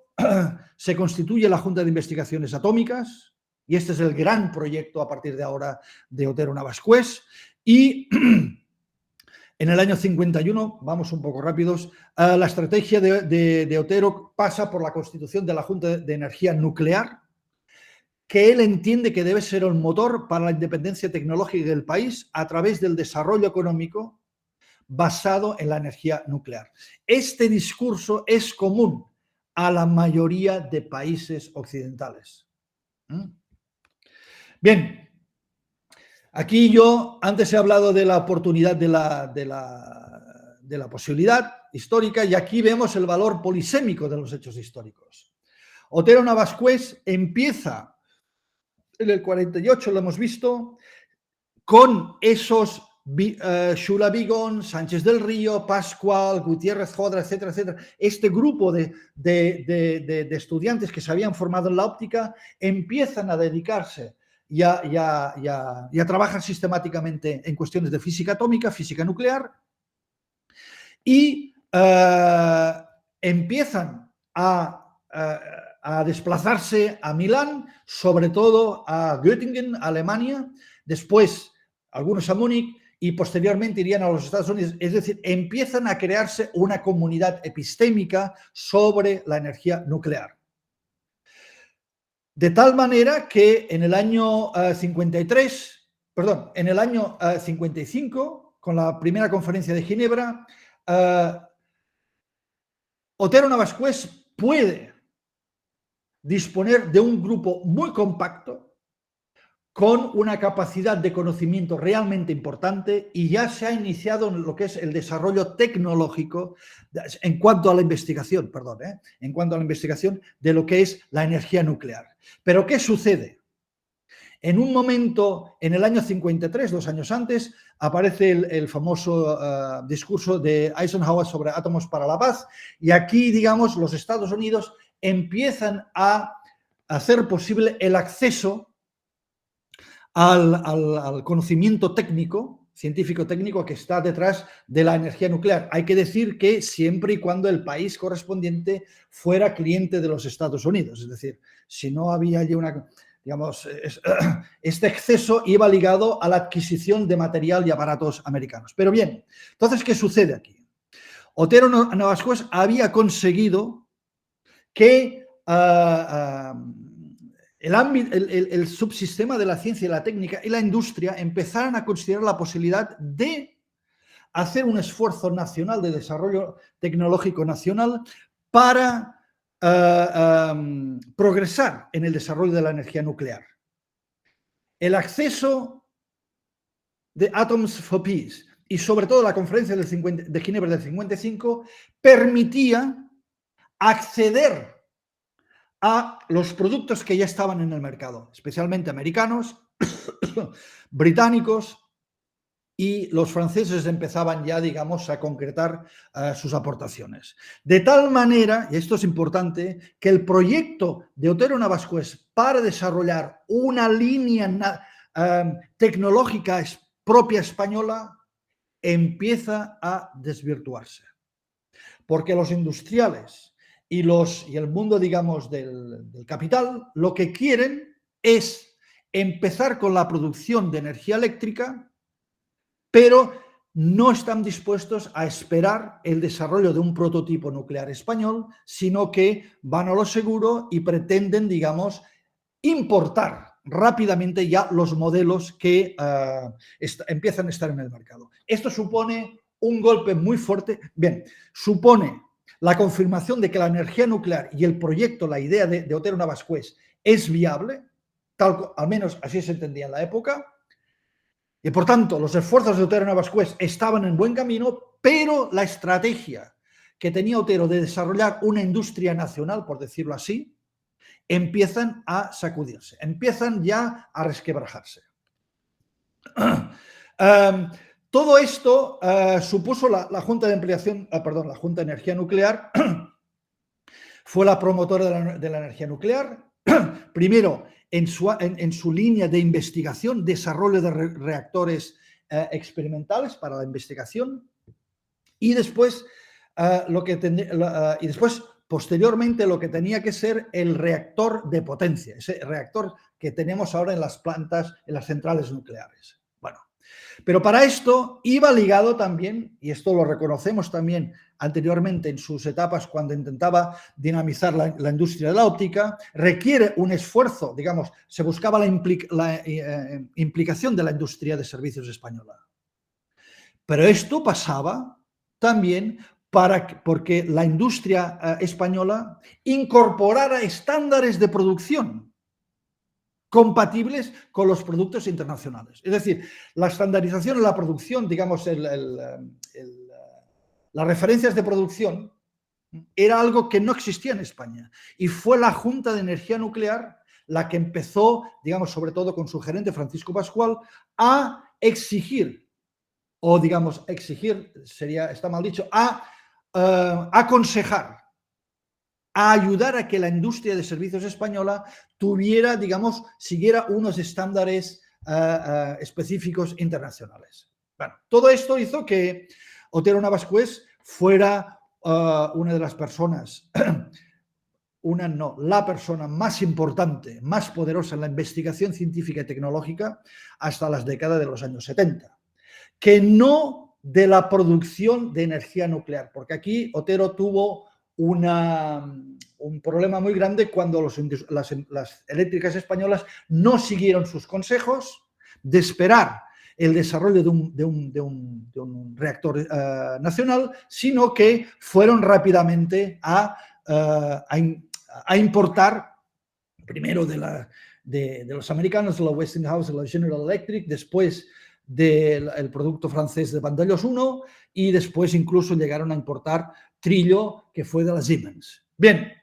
se constituye la Junta de Investigaciones Atómicas y este es el gran proyecto a partir de ahora de Otero Navascués y en el año 51, vamos un poco rápidos, la estrategia de Otero pasa por la constitución de la Junta de Energía Nuclear, que él entiende que debe ser el motor para la independencia tecnológica del país a través del desarrollo económico basado en la energía nuclear. Este discurso es común a la mayoría de países occidentales. Bien, aquí yo antes he hablado de la oportunidad de de la posibilidad histórica, y aquí vemos el valor polisémico de los hechos históricos. Otero Navascués empieza en el 48, lo hemos visto, con esos Xula Vigón, Sánchez del Río, Pascual, Gutiérrez Jodra, etcétera, etcétera. Este grupo de estudiantes que se habían formado en la óptica empiezan a dedicarse y a trabajar sistemáticamente en cuestiones de física atómica, física nuclear, y empiezan a desplazarse a Milán, sobre todo a Göttingen, Alemania, después algunos a Múnich y posteriormente irían a los Estados Unidos. Es decir, empiezan a crearse una comunidad epistémica sobre la energía nuclear. De tal manera que en el año 55, con la primera conferencia de Ginebra, Otero Navascués puede disponer de un grupo muy compacto, con una capacidad de conocimiento realmente importante, y ya se ha iniciado en lo que es el desarrollo tecnológico en cuanto a la investigación, en cuanto a la investigación de lo que es la energía nuclear. Pero ¿qué sucede? En un momento, en el año 53, 2 años antes, aparece el famoso discurso de Eisenhower sobre átomos para la paz, y aquí, digamos, los Estados Unidos empiezan a hacer posible el acceso al conocimiento técnico, científico-técnico, que está detrás de la energía nuclear. Hay que decir que siempre y cuando el país correspondiente fuera cliente de los Estados Unidos. Es decir, si no había allí este exceso iba ligado a la adquisición de material y aparatos americanos. Pero bien, entonces, ¿qué sucede aquí? Otero Navascués había conseguido que el subsistema de la ciencia y la técnica y la industria empezaron a considerar la posibilidad de hacer un esfuerzo nacional de desarrollo tecnológico nacional para progresar en el desarrollo de la energía nuclear. El acceso de Atoms for Peace y sobre todo la conferencia de Ginebra del 55 permitía acceder a los productos que ya estaban en el mercado, especialmente americanos, británicos, y los franceses empezaban ya, digamos, a concretar sus aportaciones. De tal manera, y esto es importante, que el proyecto de Otero Navascués para desarrollar una línea tecnológica propia española empieza a desvirtuarse. Porque los industriales y el mundo, digamos, del capital, lo que quieren es empezar con la producción de energía eléctrica, pero no están dispuestos a esperar el desarrollo de un prototipo nuclear español, sino que van a lo seguro y pretenden, digamos, importar rápidamente ya los modelos que empiezan a estar en el mercado. Esto supone un golpe muy fuerte. Bien, supone la confirmación de que la energía nuclear y el proyecto, la idea de Otero Navascués es viable, al menos así se entendía en la época, y por tanto los esfuerzos de Otero Navascués estaban en buen camino, pero la estrategia que tenía Otero de desarrollar una industria nacional, por decirlo así, empiezan a sacudirse, empiezan ya a resquebrajarse. Todo esto supuso la Junta de Ampliación, la Junta de Energía Nuclear, fue la promotora de la energía nuclear, primero en su línea de investigación, desarrollo de reactores experimentales para la investigación, y después, posteriormente, lo que tenía que ser el reactor de potencia, ese reactor que tenemos ahora en las plantas, en las centrales nucleares. Bueno, pero para esto iba ligado también, y esto lo reconocemos también anteriormente en sus etapas cuando intentaba dinamizar la industria de la óptica, requiere un esfuerzo, digamos, se buscaba la implicación de la industria de servicios española. Pero esto pasaba también porque la industria española incorporara estándares de producción compatibles con los productos internacionales. Es decir, la estandarización en la producción, digamos, las referencias de producción, era algo que no existía en España. Y fue la Junta de Energía Nuclear la que empezó, digamos, sobre todo con su gerente Francisco Pascual, a exigir, o digamos, exigir, está mal dicho, a aconsejar, a ayudar a que la industria de servicios española tuviera, digamos, siguiera unos estándares específicos internacionales. Bueno, todo esto hizo que Otero Navascués fuera una de las personas, la persona más importante, más poderosa en la investigación científica y tecnológica hasta las décadas de los años 70, que no de la producción de energía nuclear, porque aquí Otero tuvo un problema muy grande cuando las eléctricas españolas no siguieron sus consejos de esperar el desarrollo de un reactor nacional, sino que fueron rápidamente a importar, primero de los americanos, de la Westinghouse, de la General Electric, después del producto francés de Vandellós 1 y después incluso llegaron a importar Trillo, que fue de la Siemens. Bien.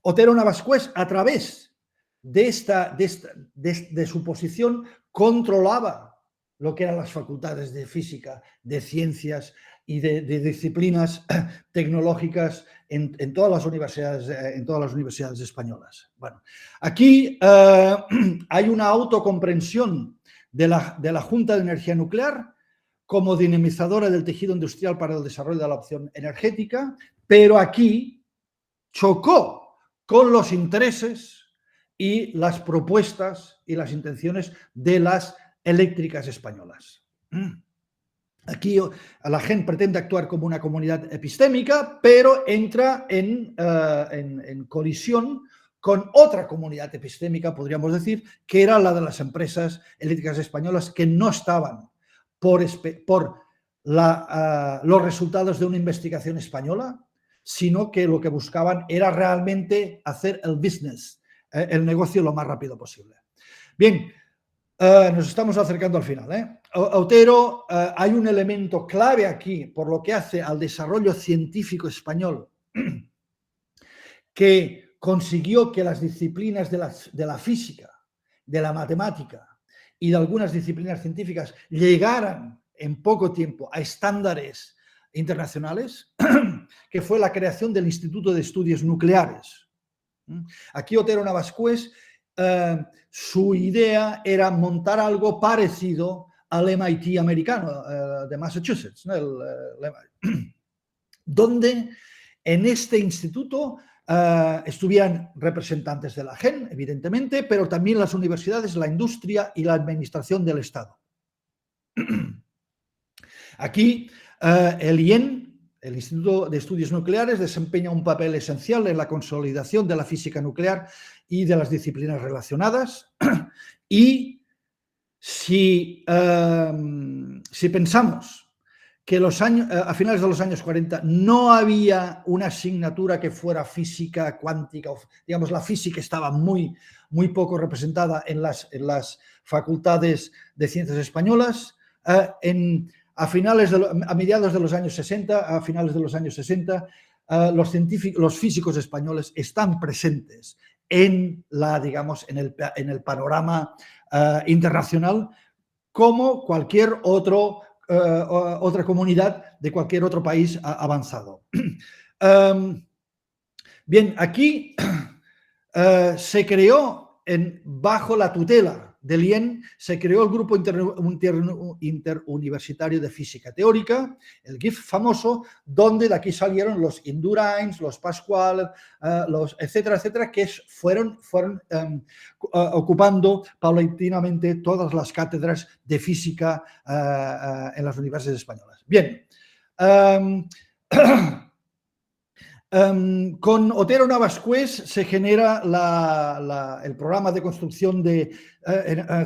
Otero Navascués, a través de su posición, controlaba lo que eran las facultades de física, de ciencias y de disciplinas tecnológicas en todas las universidades españolas. Bueno, aquí hay una autocomprensión de la Junta de Energía Nuclear como dinamizadora del tejido industrial para el desarrollo de la opción energética, pero aquí chocó con los intereses y las propuestas y las intenciones de las eléctricas españolas. Aquí la gente pretende actuar como una comunidad epistémica, pero entra en colisión con otra comunidad epistémica, podríamos decir, que era la de las empresas eléctricas españolas, que no estaban por los resultados de una investigación española, sino que lo que buscaban era realmente hacer el business, el negocio lo más rápido posible. Bien, nos estamos acercando al final. Otero, hay un elemento clave aquí por lo que hace al desarrollo científico español que consiguió que las disciplinas de la física, de la matemática y de algunas disciplinas científicas llegaran en poco tiempo a estándares internacionales, que fue la creación del Instituto de Estudios Nucleares. Aquí Otero Navascués, su idea era montar algo parecido al MIT americano de Massachusetts, ¿no? Donde en este instituto estuvieran representantes de la GEN, evidentemente, pero también las universidades, la industria y la administración del Estado. Aquí el IEN, el Instituto de Estudios Nucleares, desempeña un papel esencial en la consolidación de la física nuclear y de las disciplinas relacionadas. Y si pensamos que a finales de los años 40 no había una asignatura que fuera física cuántica, digamos, la física estaba muy poco representada en las facultades de ciencias españolas, a mediados de los años 60, a finales de los años 60, los físicos españoles están presentes en el panorama internacional como cualquier otra comunidad de cualquier otro país avanzado. Bien, aquí se creó bajo la tutela del IEN, se creó el Grupo Interuniversitario de Física Teórica, el GIF famoso, donde de aquí salieron los Indurains, los Pascual, etcétera, etcétera, que fueron ocupando paulatinamente todas las cátedras de física en las universidades españolas. Bien. Con Otero Navascués se genera el programa de construcción de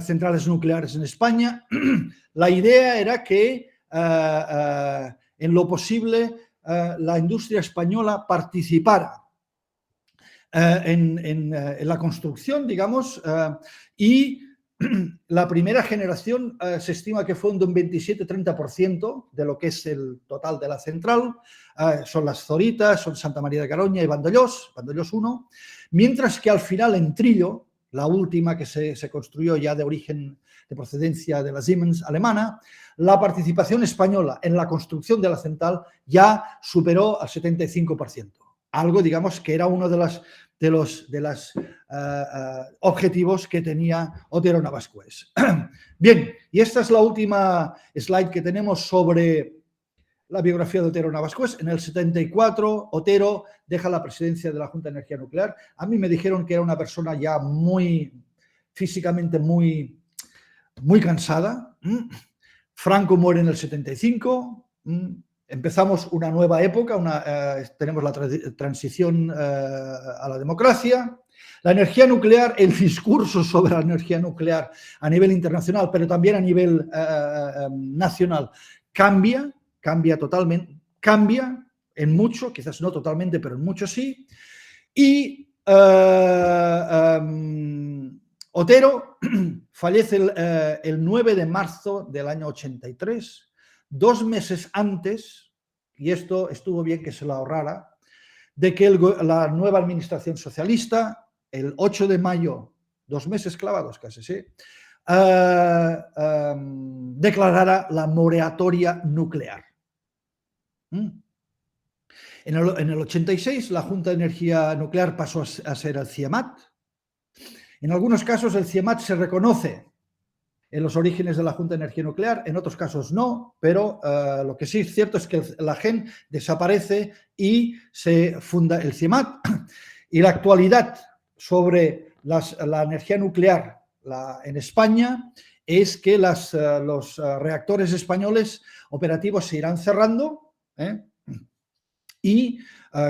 centrales nucleares en España. La idea era que, en lo posible, la industria española participara en la construcción, digamos, y la primera generación se estima que fue de un 27-30% de lo que es el total de la central. Son las Zoritas, son Santa María de Garoña y Vandellós 1, mientras que al final en Trillo, la última que se construyó ya de origen, de procedencia de la Siemens alemana, la participación española en la construcción de la central ya superó al 75%. Algo, digamos, que era uno de los objetivos que tenía Otero Navascués. Bien, y esta es la última slide que tenemos sobre la biografía de Otero Navascués. En el 74, Otero deja la presidencia de la Junta de Energía Nuclear. A mí me dijeron que era una persona ya físicamente muy cansada. Franco muere en el 75. Empezamos una nueva época, tenemos la transición a la democracia. La energía nuclear, el discurso sobre la energía nuclear a nivel internacional, pero también a nivel nacional, cambia totalmente, cambia en mucho, quizás no totalmente, pero en mucho sí. Y Otero fallece el 9 de marzo del año 83, 2 meses antes, y esto estuvo bien que se lo ahorrara, de que la nueva administración socialista, el 8 de mayo, 2 meses clavados casi, ¿sí?, declarara la moratoria nuclear. En el 86 la Junta de Energía Nuclear pasó a ser el CIEMAT. En algunos casos el CIEMAT se reconoce en los orígenes de la Junta de Energía Nuclear, en otros casos no, pero lo que sí es cierto es que la GEN desaparece y se funda el CIEMAT. Y la actualidad sobre la energía nuclear en España es que los reactores españoles operativos se irán cerrando, y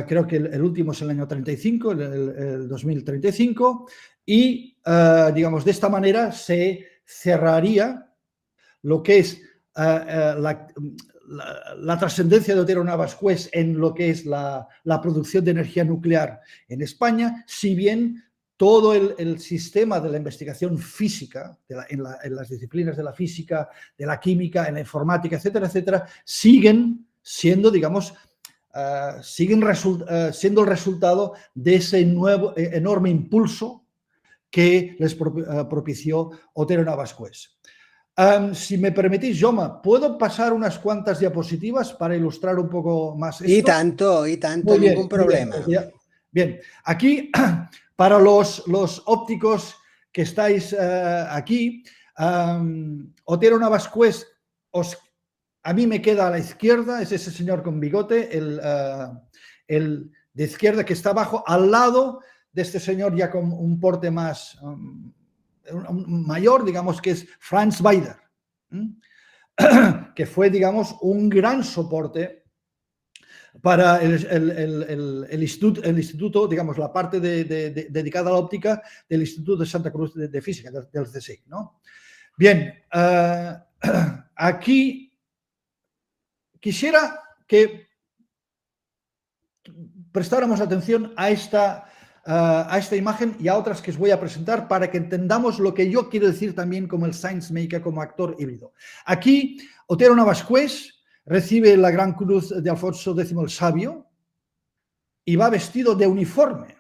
creo que el último es el año 35, el 2035, y digamos de esta manera se cerraría lo que es la trascendencia de Otero Navascués en lo que es la producción de energía nuclear en España, si bien todo el sistema de la investigación física, en las disciplinas de la física, de la química, en la informática, etcétera, etcétera, siguen siendo, digamos, siendo el resultado de ese nuevo enorme impulso que les propició Otero Navascués. Si me permitís, Jaume, ¿puedo pasar unas cuantas diapositivas para ilustrar un poco más esto? Y tanto, ningún problema. Bien, aquí, para los ópticos que estáis aquí, Otero Navascués, a mí me queda a la izquierda, es ese señor con bigote, el de izquierda que está abajo, al lado de este señor ya con un porte más mayor, digamos, que es Franz Weider, que fue, digamos, un gran soporte para el instituto, digamos, la parte dedicada a la óptica del Instituto de Santa Cruz de Física, del CSIC, ¿no? Bien, aquí quisiera que prestáramos atención a esta imagen y a otras que os voy a presentar para que entendamos lo que yo quiero decir también como el science maker, como actor híbrido. Aquí, Otero Navascués recibe la Gran Cruz de Alfonso X el Sabio y va vestido de uniforme,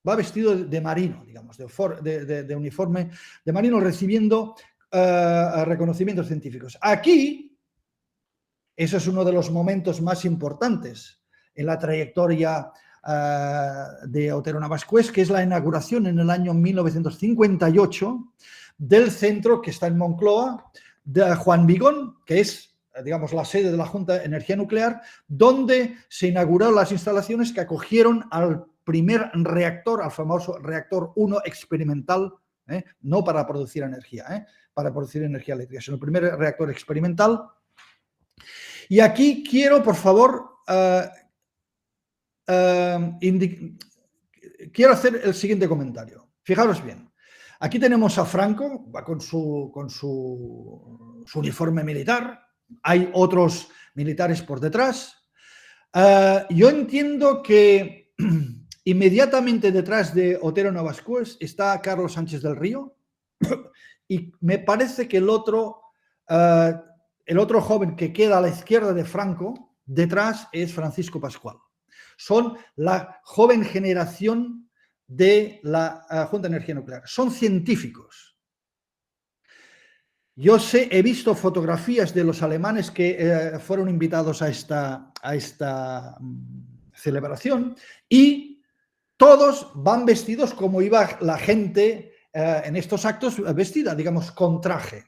va vestido de marino, digamos, de uniforme de marino, recibiendo reconocimientos científicos. Aquí, ese es uno de los momentos más importantes en la trayectoria de Otero Navascués, que es la inauguración en el año 1958 del centro que está en Moncloa, de Juan Vigón, que es, digamos, la sede de la Junta de Energía Nuclear, donde se inauguraron las instalaciones que acogieron al primer reactor, al famoso reactor 1 experimental, no para producir energía, para producir energía eléctrica, sino el primer reactor experimental. Y aquí quiero, por favor, quiero hacer el siguiente comentario. Fijaros bien. Aquí tenemos a Franco, va con su uniforme militar. Hay otros militares por detrás. Yo entiendo que inmediatamente detrás de Otero Navascués está Carlos Sánchez del Río y me parece que el otro joven que queda a la izquierda de Franco, detrás, es Francisco Pascual. Son la joven generación de la Junta de Energía Nuclear. Son científicos. Yo he visto fotografías de los alemanes que fueron invitados a esta celebración y todos van vestidos como iba la gente en estos actos vestida, digamos, con traje.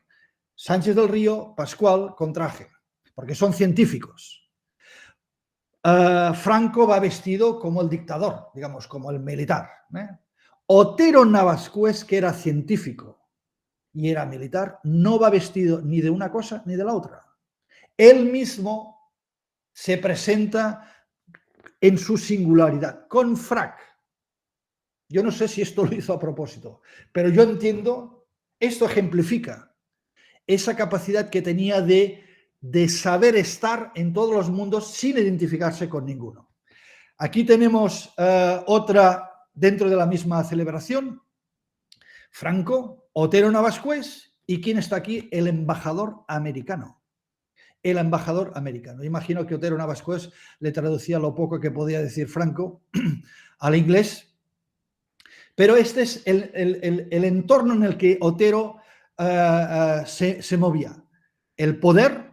Sánchez del Río, Pascual, con traje, porque son científicos. Franco va vestido como el dictador, digamos, como el militar. Otero Navascués, que era científico y era militar, no va vestido ni de una cosa ni de la otra. Él mismo se presenta en su singularidad, con frac. Yo no sé si esto lo hizo a propósito, pero yo entiendo, esto ejemplifica esa capacidad que tenía de saber estar en todos los mundos sin identificarse con ninguno. Aquí tenemos otra dentro de la misma celebración. Franco, Otero Navascués, y ¿quién está aquí? El embajador americano. El embajador americano. Imagino que Otero Navascués le traducía lo poco que podía decir Franco al inglés, pero este es el entorno en el que Otero se movía. El poder,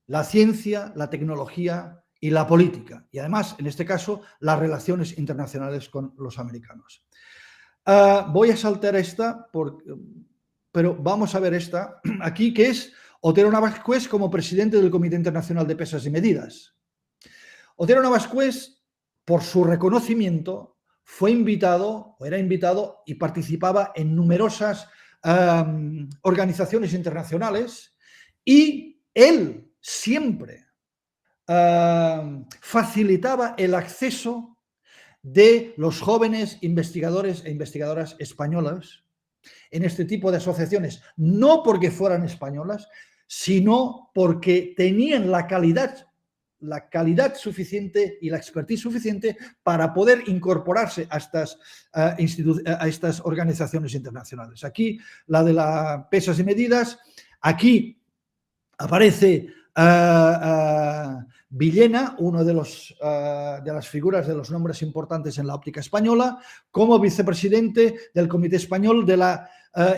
la ciencia, la tecnología y la política. Y además, en este caso, las relaciones internacionales con los americanos. Voy a saltar esta, pero vamos a ver esta aquí, que es Otero Navascués como presidente del Comité Internacional de Pesas y Medidas. Otero Navascués, por su reconocimiento, fue invitado, o era invitado, y participaba en numerosas organizaciones internacionales, y él siempre facilitaba el acceso de los jóvenes investigadores e investigadoras españolas en este tipo de asociaciones, no porque fueran españolas, sino porque tenían la calidad suficiente y la expertise suficiente para poder incorporarse a estas organizaciones internacionales. Aquí, la de las pesas y medidas, aquí aparece Villena, uno de las figuras de los nombres importantes en la óptica española, como vicepresidente del Comité Español de la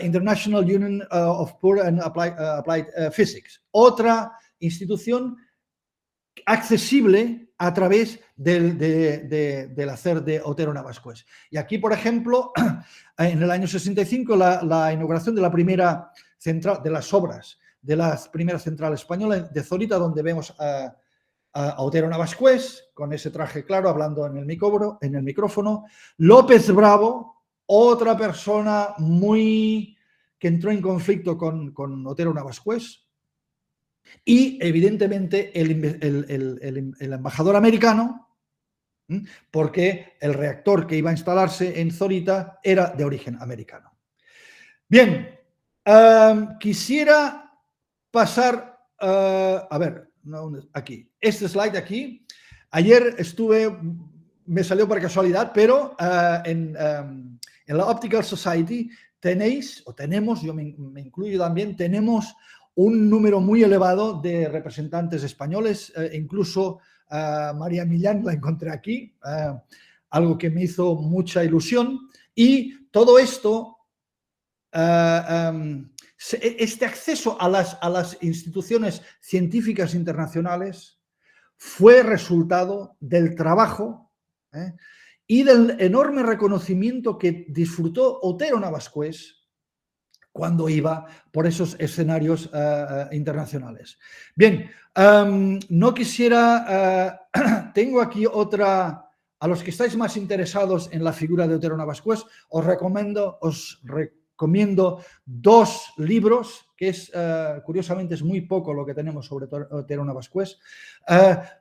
International Union of Pure and Applied Physics, otra institución accesible a través del hacer de Otero Navascués. Y aquí, por ejemplo, en el año 65, la inauguración de la primera central, de las obras de la primera central española de Zorita, donde vemos a Otero Navascués con ese traje claro, hablando en el micrófono. López Bravo, otra persona que entró en conflicto con Otero Navascués. Y evidentemente el embajador americano, porque el reactor que iba a instalarse en Zorita era de origen americano. Bien, quisiera pasar, a ver, aquí, este slide aquí. Ayer me salió por casualidad, pero en la Optical Society tenemos, yo me incluyo también, tenemos un número muy elevado de representantes españoles, incluso María Millán la encontré aquí, algo que me hizo mucha ilusión, y todo esto, este acceso a las instituciones científicas internacionales fue resultado del trabajo y del enorme reconocimiento que disfrutó Otero Navascués cuando iba por esos escenarios internacionales. Bien, no quisiera... tengo aquí otra... A los que estáis más interesados en la figura de Otero Navascués, os recomiendo dos libros, que curiosamente es muy poco lo que tenemos sobre Otero Navascués.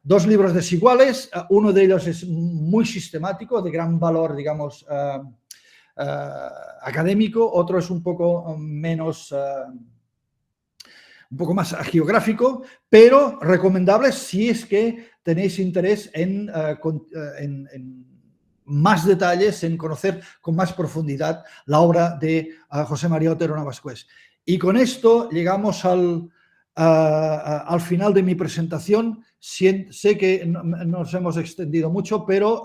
Dos libros desiguales, uno de ellos es muy sistemático, de gran valor, digamos, académico, otro es un poco menos, un poco más geográfico, pero recomendable si es que tenéis interés en más detalles, en conocer con más profundidad la obra de José María Otero Navascués. Y con esto llegamos al final de mi presentación. Sé que nos hemos extendido mucho, pero,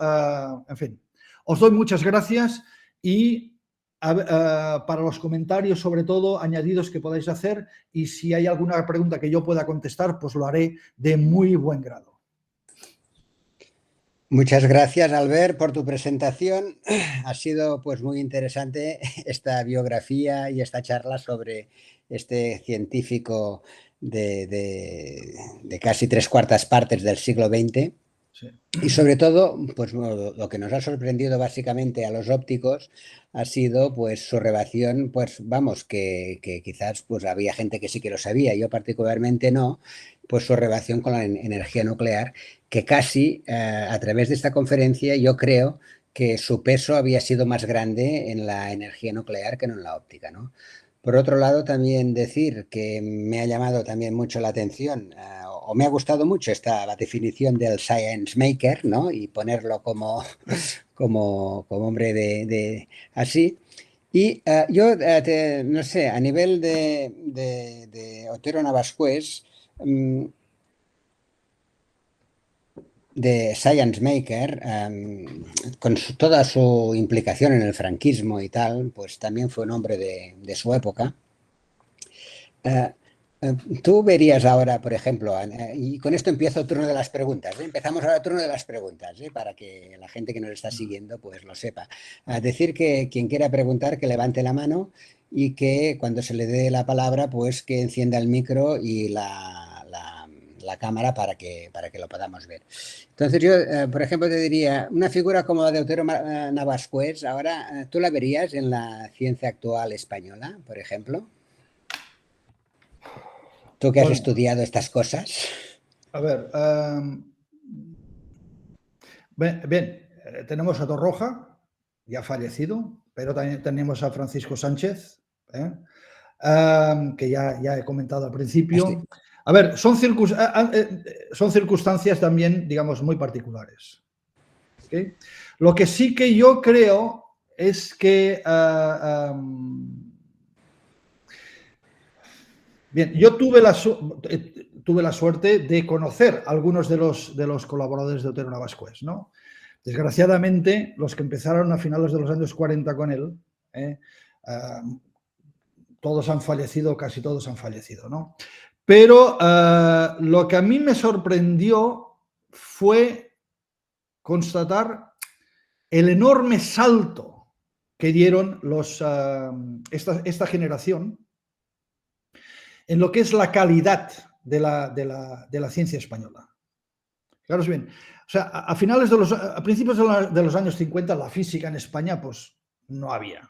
en fin, os doy muchas gracias y para los comentarios, sobre todo, añadidos que podáis hacer, y si hay alguna pregunta que yo pueda contestar, pues lo haré de muy buen grado. Muchas gracias, Albert, por tu presentación. Ha sido pues muy interesante esta biografía y esta charla sobre este científico de casi 3/4 partes del siglo XX. Sí. Y sobre todo, pues lo que nos ha sorprendido básicamente a los ópticos ha sido pues su relación, pues vamos, que quizás pues había gente que sí que lo sabía, yo particularmente no, pues su relación con la energía nuclear, que casi a través de esta conferencia yo creo que su peso había sido más grande en la energía nuclear que no en la óptica, ¿no? Por otro lado, también decir que me ha llamado también mucho la atención, o me ha gustado mucho la definición del science maker, ¿no? Y ponerlo como hombre así. Y yo, no sé, a nivel de Otero Navascués, de Science Maker, con toda su implicación en el franquismo y tal, pues también fue un hombre de su época. Tú verías ahora, por ejemplo, y con esto empiezo el turno de las preguntas, ¿eh? Empezamos ahora el turno de las preguntas, ¿eh? Para que la gente que nos está siguiendo pues lo sepa. Decir que quien quiera preguntar que levante la mano y que cuando se le dé la palabra pues que encienda el micro y la cámara para que lo podamos ver. Entonces yo, por ejemplo, te diría, una figura como la de Otero Navascués, ahora, ¿tú la verías en la ciencia actual española, por ejemplo? ¿Tú que has estudiado estas cosas? A ver, bien, tenemos a Torroja, ya fallecido, pero también tenemos a Francisco Sánchez, que ya he comentado al principio. Sí. A ver, son circunstancias también, digamos, muy particulares. ¿Okay? Lo que sí que yo creo es que... bien, yo tuve la suerte de conocer a algunos de los colaboradores de Otero Navascués, ¿no? Desgraciadamente, los que empezaron a finales de los años 40 con él, todos han fallecido, casi todos han fallecido, ¿no? Pero lo que a mí me sorprendió fue constatar el enorme salto que dieron esta generación en lo que es la calidad de la ciencia española. Fijaros bien, o sea, a principios de los años 50 la física en España pues no había.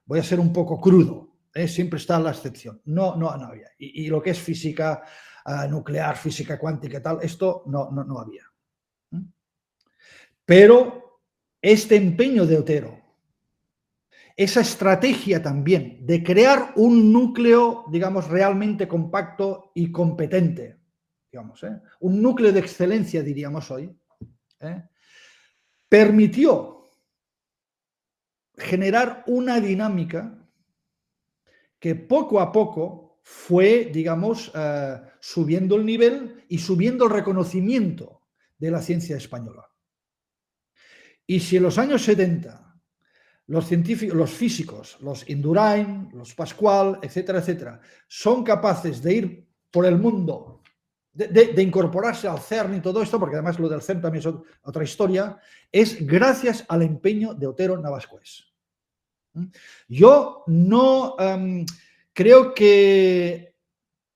Voy a ser un poco crudo, siempre está la excepción. No había. Y lo que es física nuclear, física cuántica y tal, esto no había. Pero este empeño de Otero, esa estrategia también de crear un núcleo, digamos, realmente compacto y competente, digamos, un núcleo de excelencia, diríamos hoy, permitió generar una dinámica que poco a poco fue, digamos, subiendo el nivel y subiendo el reconocimiento de la ciencia española. Y si en los años 70 los científicos, los físicos, los Indurain, los Pascual, etcétera, etcétera, son capaces de ir por el mundo, de incorporarse al CERN y todo esto, porque además lo del CERN también es otra historia, es gracias al empeño de Otero Navascués. Yo no creo que,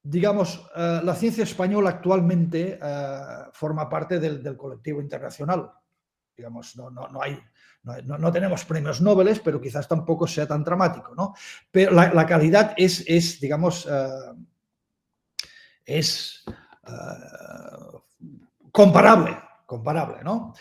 digamos, la ciencia española actualmente forma parte del colectivo internacional. Digamos, no tenemos premios Nobel, pero quizás tampoco sea tan dramático, ¿no? Pero la calidad es digamos, comparable, ¿no?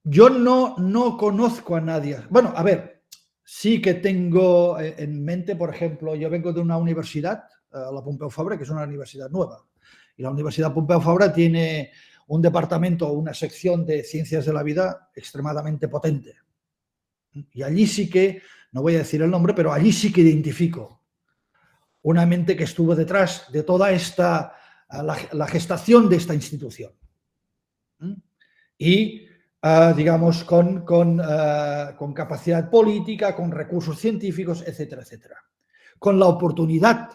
Yo no conozco a nadie. Bueno, a ver, sí que tengo en mente, por ejemplo, yo vengo de una universidad, la Pompeu Fabra, que es una universidad nueva. Y la Universidad Pompeu Fabra tiene un departamento o una sección de ciencias de la vida extremadamente potente. Y allí sí que, no voy a decir el nombre, pero allí sí que identifico una mente que estuvo detrás de toda la gestación de esta institución. Y, digamos, con capacidad política, con recursos científicos, etcétera, etcétera. Con la oportunidad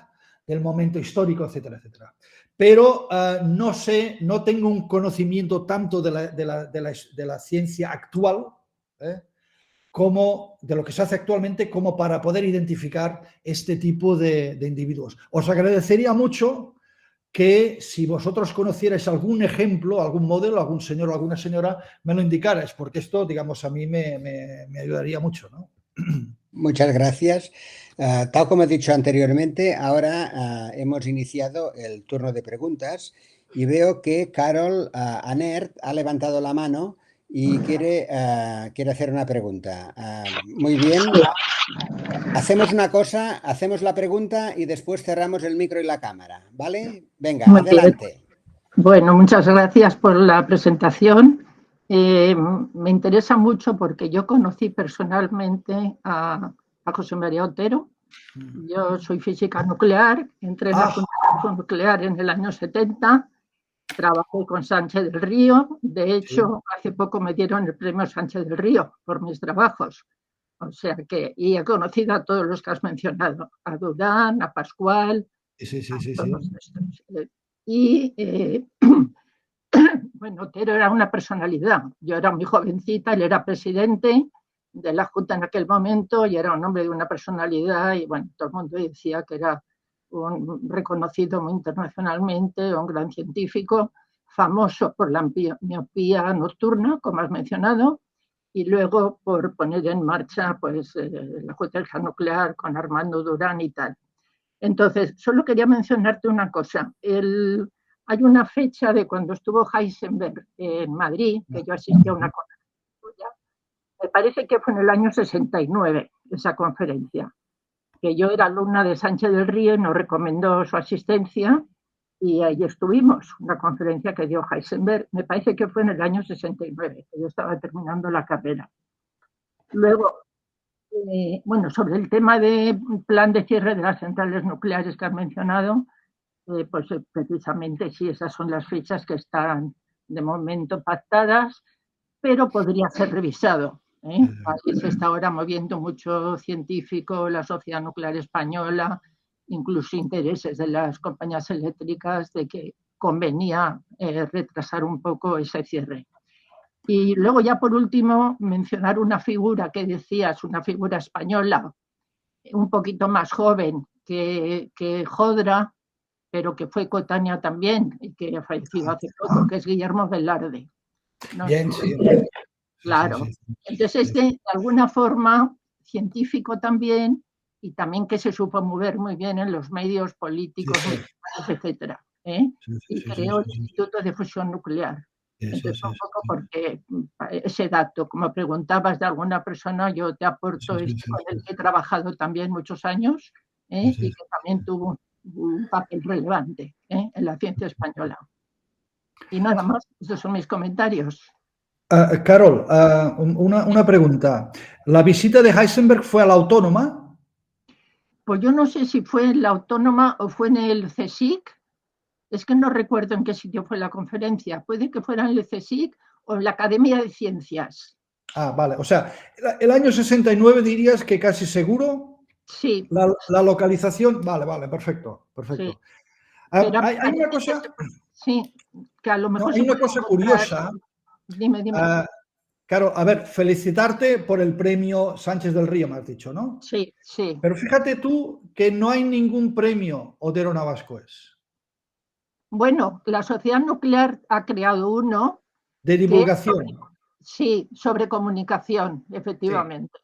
del momento histórico, etcétera, etcétera. Pero no sé, no tengo un conocimiento tanto de la ciencia actual, como de lo que se hace actualmente, como para poder identificar este tipo de individuos. Os agradecería mucho que si vosotros conocierais algún ejemplo, algún modelo, algún señor o alguna señora, me lo indicarais, porque esto, digamos, a mí me ayudaría mucho, ¿no? Muchas gracias. Tal como he dicho anteriormente, ahora hemos iniciado el turno de preguntas y veo que Carol Anert ha levantado la mano y quiere hacer una pregunta. Muy bien. Hacemos una cosa, hacemos la pregunta y después cerramos el micro y la cámara, ¿vale? Venga, Muy adelante. bien. Bueno, muchas gracias por la presentación. Me interesa mucho porque yo conocí personalmente a José María Otero. Yo soy física nuclear, entré en la Fundación Nuclear en el año 70, trabajé con Sánchez del Río. De hecho, hace poco me dieron el premio Sánchez del Río por mis trabajos. O sea que, y he conocido a todos los que has mencionado, a Durán, a Pascual, Sí. todos estos. Y bueno, Otero era una personalidad. Yo era muy jovencita, él era presidente de la Junta en aquel momento y era un hombre de una personalidad y bueno, todo el mundo decía que era un reconocido muy internacionalmente, un gran científico, famoso por la miopía nocturna, como has mencionado, y luego por poner en marcha pues, la fuerza nuclear con Armando Durán y tal. Entonces, solo quería mencionarte una cosa. Hay una fecha de cuando estuvo Heisenberg en Madrid, que yo asistí a una conferencia suya, me parece que fue en el año 69, esa conferencia, que yo era alumna de Sánchez del Río y nos recomendó su asistencia y ahí estuvimos, una conferencia que dio Heisenberg, me parece que fue en el año 69, que yo estaba terminando la carrera. Luego, bueno, sobre el tema de plan de cierre de las centrales nucleares que has mencionado, pues precisamente sí, esas son las fechas que están de momento pactadas, pero podría ser revisado. Aquí se está ahora moviendo mucho científico, la sociedad nuclear española, incluso intereses de las compañías eléctricas de que convenía retrasar un poco ese cierre. Y luego ya por último mencionar una figura que decías, una figura española, un poquito más joven que Jodra, pero que fue coetánea también y que ha fallecido hace poco, que es Guillermo Velarde. ¿No? Bien, sí. Claro. Entonces, de alguna forma, científico también, y también que se supo mover muy bien en los medios políticos, etcétera. Y creó el Instituto de Fusión Nuclear. Entonces, un poco porque ese dato, como preguntabas de alguna persona, yo te aporto este con el que he trabajado también muchos años y que también tuvo un papel relevante en la ciencia española. Y nada más, esos son mis comentarios. Carol, una pregunta. ¿La visita de Heisenberg fue a la Autónoma? Pues yo no sé si fue en la Autónoma o fue en el CSIC. Es que no recuerdo en qué sitio fue la conferencia. Puede que fuera en el CSIC o en la Academia de Ciencias. Ah, vale. O sea, el año 69 dirías que casi seguro. Sí. La localización. Vale, perfecto. Sí. Hay una cosa. Sí, que a lo mejor. No, hay una cosa curiosa. Dime. Claro, a ver, felicitarte por el premio Sánchez del Río, me has dicho, ¿no? Sí. Pero fíjate tú que no hay ningún premio Otero Navascués. Bueno, la sociedad nuclear ha creado uno. De divulgación. Sobre comunicación, efectivamente.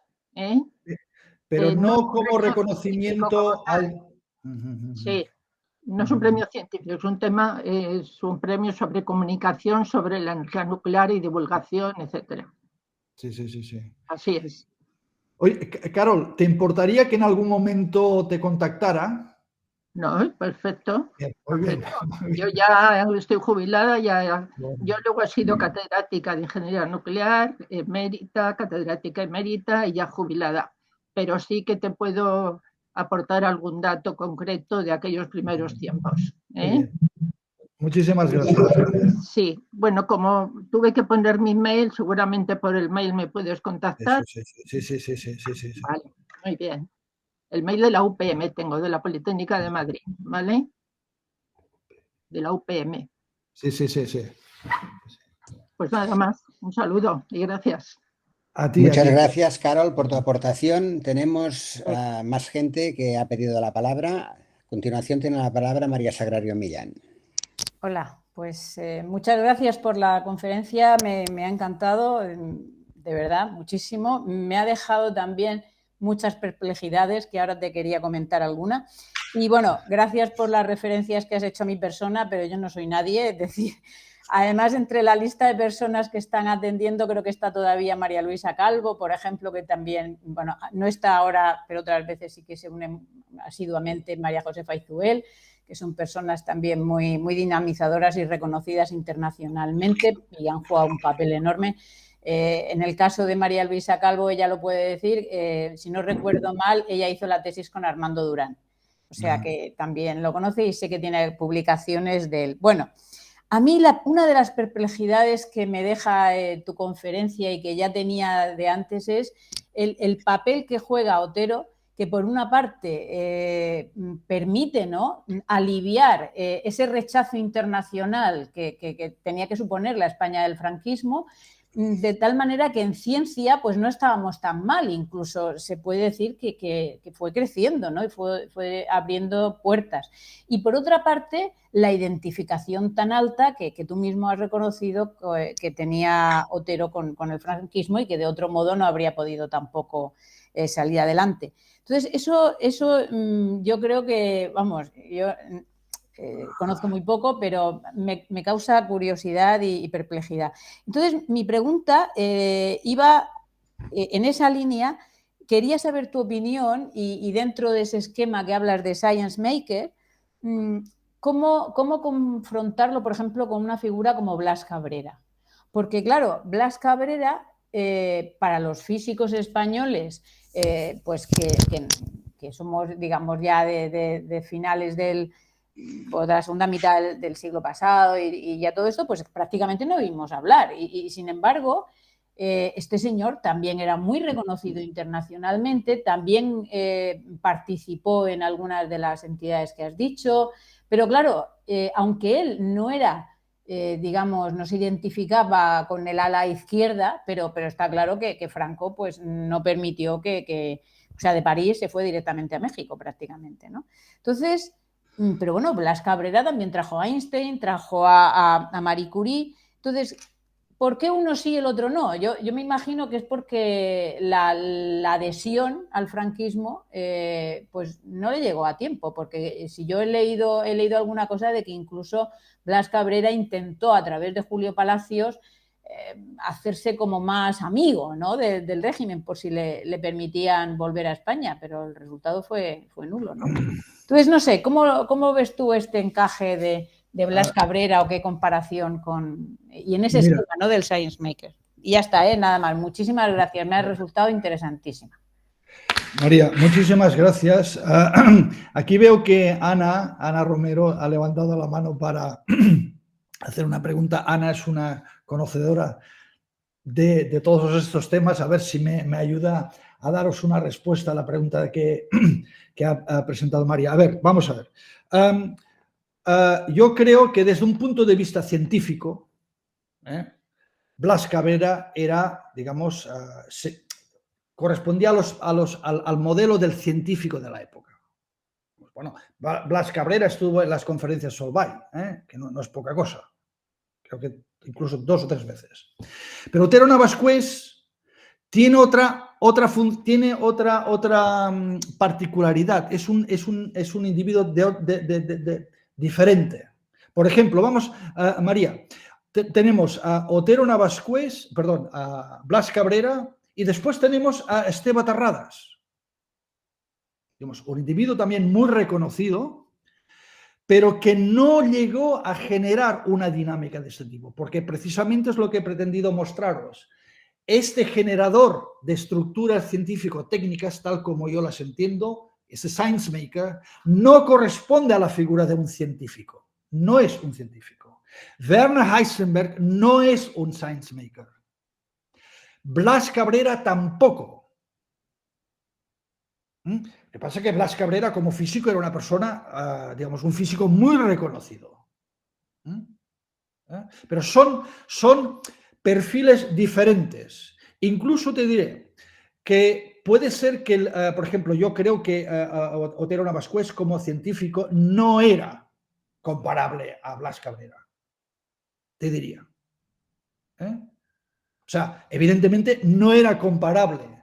Pero no es como reconocimiento al. Sí, no es un premio científico, es un premio sobre comunicación, sobre la energía nuclear y divulgación, etcétera. Sí. Así es. Oye, Carol, ¿te importaría que en algún momento te contactara? No, perfecto. Bien, muy bien. Yo ya estoy jubilada, yo luego he sido catedrática de ingeniería nuclear, emérita, catedrática emérita y ya jubilada. Pero sí que te puedo aportar algún dato concreto de aquellos primeros tiempos. Muy bien. Muchísimas gracias. Sí, bueno, como tuve que poner mi mail, seguramente por el mail me puedes contactar. Sí. Vale, muy bien. El mail de la UPM tengo, de la Politécnica de Madrid, ¿vale? De la UPM. Sí. Pues nada más, un saludo y gracias. A ti, Muchas a ti. gracias, Carol, por tu aportación. Tenemos más gente que ha pedido la palabra. A continuación tiene la palabra María Sagrario Millán. Hola, pues muchas gracias por la conferencia, me ha encantado, de verdad, muchísimo. Me ha dejado también muchas perplejidades que ahora te quería comentar alguna. Y bueno, gracias por las referencias que has hecho a mi persona, pero yo no soy nadie, es decir, además entre la lista de personas que están atendiendo creo que está todavía María Luisa Calvo, por ejemplo, que también, bueno, no está ahora, pero otras veces sí que se une asiduamente María Josefa Izuel, que son personas también muy, muy dinamizadoras y reconocidas internacionalmente y han jugado un papel enorme. En el caso de María Luisa Calvo, ella lo puede decir, si no recuerdo mal, ella hizo la tesis con Armando Durán. O sea que también lo conoce y sé que tiene publicaciones de él. Bueno, a mí una de las perplejidades que me deja tu conferencia y que ya tenía de antes es el papel que juega Otero, que por una parte permite, ¿no?, aliviar ese rechazo internacional que tenía que suponer la España del franquismo, de tal manera que en ciencia pues no estábamos tan mal, incluso se puede decir que fue creciendo, ¿no?, y fue abriendo puertas. Y por otra parte, la identificación tan alta que tú mismo has reconocido que tenía Otero con el franquismo y que de otro modo no habría podido tampoco salir adelante. Entonces, eso yo creo que, vamos, yo conozco muy poco, pero me causa curiosidad y perplejidad. Entonces, mi pregunta iba en esa línea. Quería saber tu opinión y dentro de ese esquema que hablas de Science Maker, ¿cómo confrontarlo, por ejemplo, con una figura como Blas Cabrera? Porque, claro, Blas Cabrera, para los físicos españoles, pues que somos, digamos, ya de finales de la segunda mitad del siglo pasado y ya todo esto, pues prácticamente no oímos hablar. Y sin embargo, este señor también era muy reconocido internacionalmente, también participó en algunas de las entidades que has dicho, pero claro, aunque él no era, digamos, no se identificaba con el ala izquierda, pero está claro que Franco pues no permitió o sea, de París se fue directamente a México prácticamente, ¿no? Entonces, pero bueno, Blas Cabrera también trajo a Einstein, trajo a Marie Curie. Entonces, ¿por qué uno sí y el otro no? Yo me imagino que es porque la adhesión al franquismo pues no le llegó a tiempo, porque si yo he leído alguna cosa de que incluso Blas Cabrera intentó a través de Julio Palacios hacerse como más amigo, ¿no?, del régimen, por si le permitían volver a España, pero el resultado fue nulo, ¿no? Entonces, no sé, ¿cómo ves tú este encaje de Blas Cabrera o qué comparación y en ese esquema, ¿no?, del Science Maker? Y ya está, nada más. Muchísimas gracias, me ha resultado interesantísima. María, muchísimas gracias. Aquí veo que Ana Romero ha levantado la mano para hacer una pregunta. Ana es una conocedora de todos estos temas. A ver si me ayuda a daros una respuesta a la pregunta que ha presentado María. A ver, vamos a ver. Yo creo que desde un punto de vista científico, Blas Cabrera era, digamos, correspondía al modelo del científico de la época. Bueno, Blas Cabrera estuvo en las conferencias Solvay, que no es poca cosa. Creo que incluso 2 o 3 veces. Pero Otero Navascués tiene otra particularidad. Es un individuo diferente. Por ejemplo, vamos, María, tenemos a Otero Navascués, perdón, a Blas Cabrera, y después tenemos a Esteve Terradas. Digamos, un individuo también muy reconocido, pero que no llegó a generar una dinámica de este tipo, porque precisamente es lo que he pretendido mostraros. Este generador de estructuras científico-técnicas, tal como yo las entiendo, ese science maker, no corresponde a la figura de un científico, no es un científico. Werner Heisenberg no es un science maker. Blas Cabrera tampoco. Lo que pasa es que Blas Cabrera como físico era una persona, digamos, un físico muy reconocido. Pero son perfiles diferentes. Incluso te diré que puede ser que, por ejemplo, yo creo que Otero Navascués como científico no era comparable a Blas Cabrera. Te diría. O sea, evidentemente no era comparable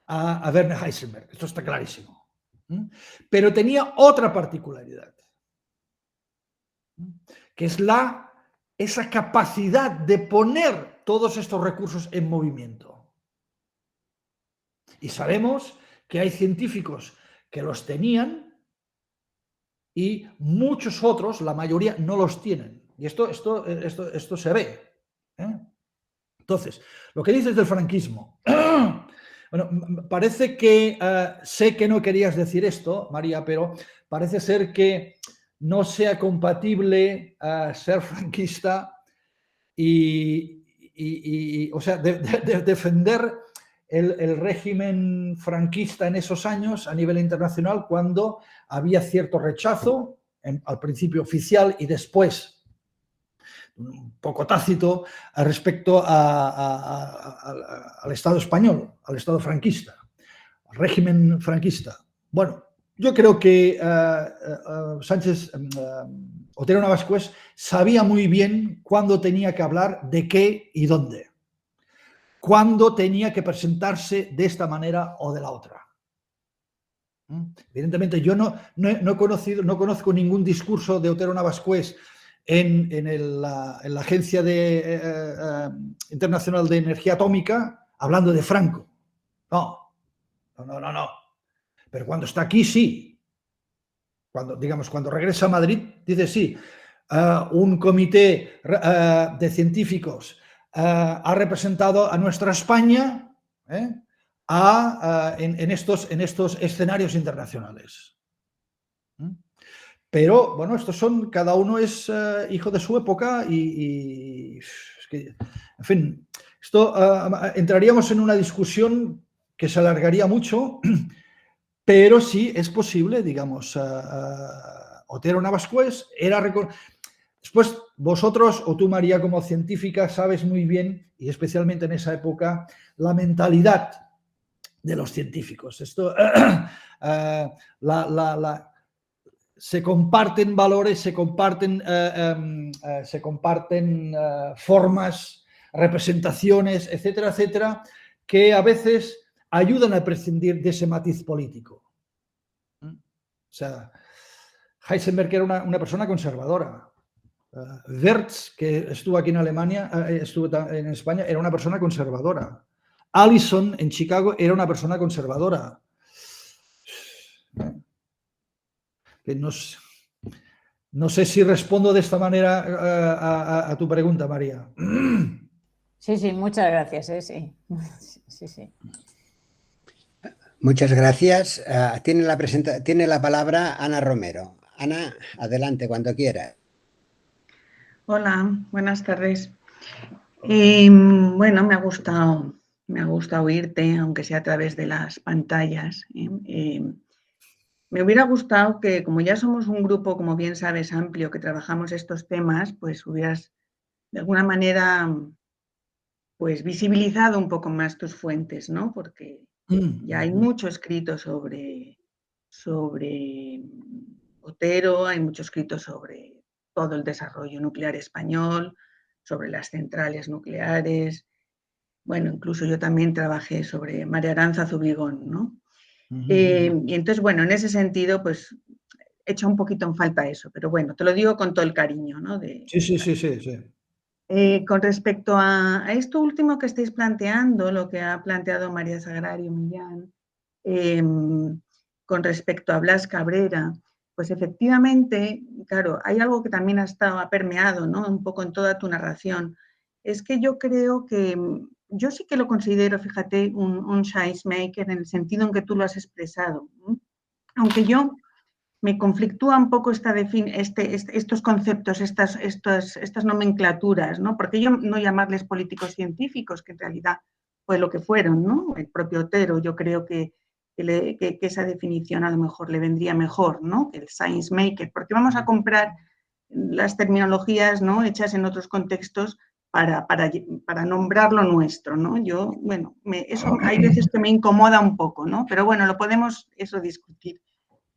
a Werner Heisenberg, esto está clarísimo. Pero tenía otra particularidad, que es esa capacidad de poner todos estos recursos en movimiento. Y sabemos que hay científicos que los tenían y muchos otros, la mayoría, no los tienen. Y esto se ve. Entonces, lo que dices del franquismo. Bueno, parece que, sé que no querías decir esto, María, pero parece ser que no sea compatible ser franquista o sea, defender el régimen franquista en esos años a nivel internacional cuando había cierto rechazo, al principio oficial y después un poco tácito respecto al Estado español, al Estado franquista, al régimen franquista. Bueno, yo creo que Otero Navascués sabía muy bien cuándo tenía que hablar de qué y dónde, cuándo tenía que presentarse de esta manera o de la otra. Evidentemente, yo no conozco ningún discurso de Otero Navascués en la Agencia Internacional de Energía Atómica hablando de Franco. No. Pero cuando está aquí, sí. Cuando regresa a Madrid, dice sí. Un comité de científicos ha representado a nuestra España en estos escenarios internacionales. Pero, bueno, cada uno es hijo de su época y es que, en fin, entraríamos en una discusión que se alargaría mucho, pero sí es posible, digamos, Otero Navascués era... Después, vosotros o tú, María, como científica, sabes muy bien, y especialmente en esa época, la mentalidad de los científicos. Se comparten valores, se comparten formas, representaciones, etcétera, etcétera, que a veces ayudan a prescindir de ese matiz político. O sea, Heisenberg era una persona conservadora. Wertz, que estuvo aquí en Alemania, estuvo en España, era una persona conservadora. Allison, en Chicago, era una persona conservadora. No sé si respondo de esta manera a tu pregunta, María. Sí, muchas gracias. Sí. Muchas gracias. Tiene la palabra Ana Romero. Ana, adelante, cuando quiera. Hola, buenas tardes. Bueno, me ha gustado oírte, aunque sea a través de las pantallas. Me hubiera gustado que, como ya somos un grupo, como bien sabes, amplio, que trabajamos estos temas, pues hubieras de alguna manera pues visibilizado un poco más tus fuentes, ¿no? Porque ya hay mucho escrito sobre Otero, hay mucho escrito sobre todo el desarrollo nuclear español, sobre las centrales nucleares. Bueno, incluso yo también trabajé sobre María Aránzazu Vigón, ¿no? Y entonces, bueno, en ese sentido, pues echa un poquito en falta eso, pero bueno, te lo digo con todo el cariño, ¿no? Sí. Con respecto a esto último que estáis planteando, lo que ha planteado María Sagrario Millán, con respecto a Blas Cabrera, pues efectivamente, claro, hay algo que también ha permeado, ¿no? Un poco en toda tu narración. Es que yo creo que, yo sí que lo considero, fíjate, un science maker en el sentido en que tú lo has expresado, ¿no? Aunque yo me conflictúa un poco estos conceptos, estas nomenclaturas, ¿no? Porque yo no llamarles políticos científicos, que en realidad fue lo que fueron, ¿no? El propio Otero, yo creo que esa definición a lo mejor le vendría mejor, ¿no? Que el science maker, porque vamos a comprar las terminologías, ¿no? Hechas en otros contextos para nombrar lo nuestro, ¿no? Yo, bueno, eso hay veces que me incomoda un poco, ¿no? Pero bueno, lo podemos eso discutir.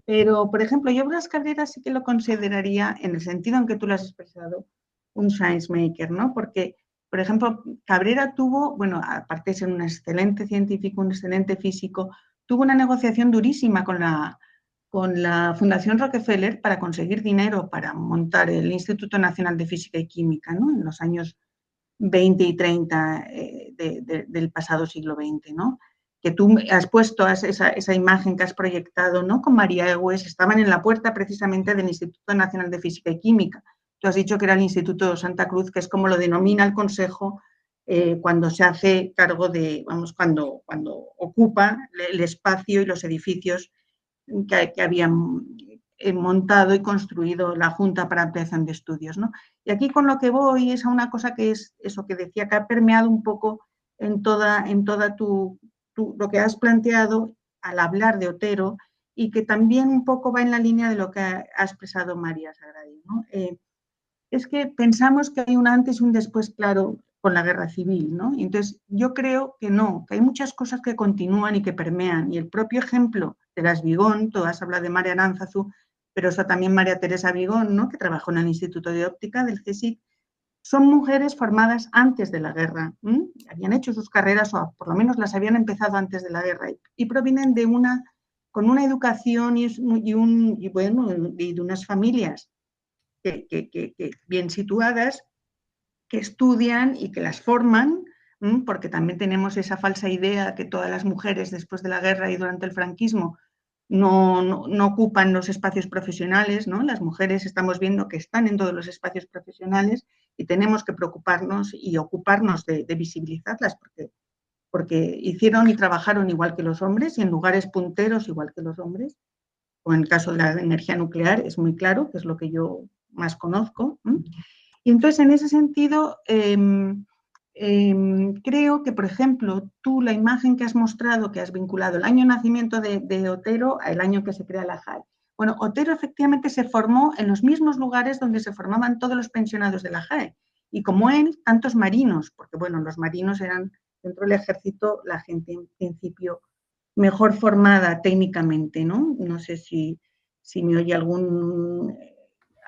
Pero, por ejemplo, yo Blas Cabrera sí que lo consideraría, en el sentido en que tú lo has expresado, un science maker, ¿no? Porque, por ejemplo, Cabrera tuvo, bueno, aparte de ser un excelente científico, un excelente físico, tuvo una negociación durísima con la Fundación Rockefeller para conseguir dinero para montar el Instituto Nacional de Física y Química, ¿no? En los años 20 y 30 del pasado siglo XX, ¿no? Que tú has puesto esa imagen que has proyectado, ¿no? Con María Egues, estaban en la puerta precisamente del Instituto Nacional de Física y Química. Tú has dicho que era el Instituto Santa Cruz, que es como lo denomina el Consejo cuando se hace cargo de, vamos, cuando ocupa el espacio y los edificios que habían montado y construido la Junta para Ampliación de Estudios, ¿no? Y aquí con lo que voy es a una cosa que es eso que decía, que ha permeado un poco en toda lo que has planteado al hablar de Otero y que también un poco va en la línea de lo que ha expresado María Sagrario, ¿no? Es que pensamos que hay un antes y un después, claro, con la guerra civil, ¿no? Y entonces yo creo que no, que hay muchas cosas que continúan y que permean. Y el propio ejemplo de las Vigón, tú has hablado de María Aránzazu, pero eso también María Teresa Vigón, ¿no? Que trabajó en el Instituto de Óptica del CSIC, son mujeres formadas antes de la guerra, habían hecho sus carreras o por lo menos las habían empezado antes de la guerra y provienen con una educación y de unas familias que bien situadas, que estudian y que las forman, porque también tenemos esa falsa idea que todas las mujeres después de la guerra y durante el franquismo no ocupan los espacios profesionales, ¿no? Las mujeres estamos viendo que están en todos los espacios profesionales y tenemos que preocuparnos y ocuparnos de visibilizarlas porque hicieron y trabajaron igual que los hombres y en lugares punteros igual que los hombres. O en el caso de la energía nuclear es muy claro, que es lo que yo más conozco. Y entonces, en ese sentido, creo que, por ejemplo, tú la imagen que has mostrado, que has vinculado el año de nacimiento de Otero al año que se crea la JAE. Bueno, Otero efectivamente se formó en los mismos lugares donde se formaban todos los pensionados de la JAE. Y como él, tantos marinos, porque bueno, los marinos eran dentro del ejército la gente en principio mejor formada técnicamente, ¿no? No sé si me oye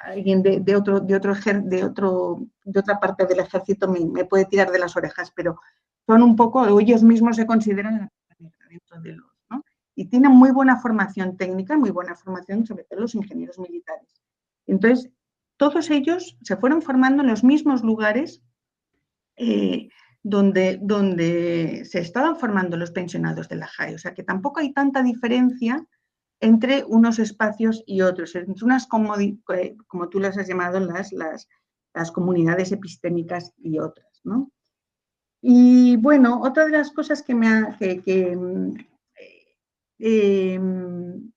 alguien de otra parte del ejército me puede tirar de las orejas, pero son un poco, ellos mismos se consideran dentro de los, ¿no? Y tienen muy buena formación técnica, muy buena formación, sobre todo los ingenieros militares. Entonces, todos ellos se fueron formando en los mismos lugares donde se estaban formando los pensionados de la JAE. O sea, que tampoco hay tanta diferencia entre unos espacios y otros, entre unas, como tú las has llamado, las comunidades epistémicas y otras, ¿no? Y bueno, otra de las cosas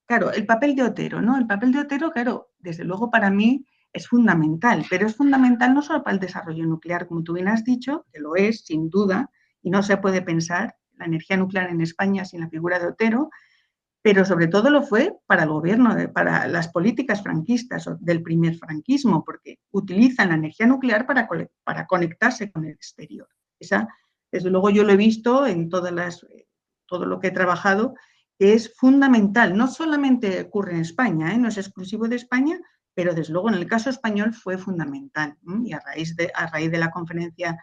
claro, el papel de Otero, ¿no? El papel de Otero, claro, desde luego para mí es fundamental, pero es fundamental no solo para el desarrollo nuclear, como tú bien has dicho, que lo es, sin duda, y no se puede pensar la energía nuclear en España sin la figura de Otero, pero sobre todo lo fue para el gobierno, para las políticas franquistas del primer franquismo, porque utilizan la energía nuclear para conectarse con el exterior. Desde luego yo lo he visto en todo lo que he trabajado, que es fundamental. No solamente ocurre en España, no es exclusivo de España, pero desde luego en el caso español fue fundamental. Y a raíz de la conferencia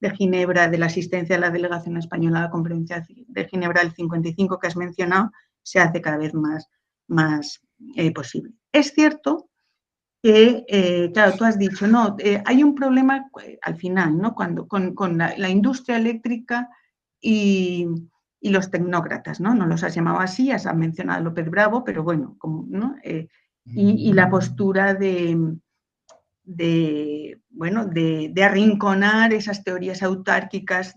de Ginebra, de la asistencia de la delegación española a la conferencia de Ginebra del 55 que has mencionado, se hace cada vez más posible. Es cierto que, claro, tú has dicho, no, hay un problema al final, ¿no? Con la industria eléctrica y los tecnócratas, ¿no? No los has llamado así, has mencionado a López Bravo, pero bueno, ¿no? y la postura de arrinconar esas teorías autárquicas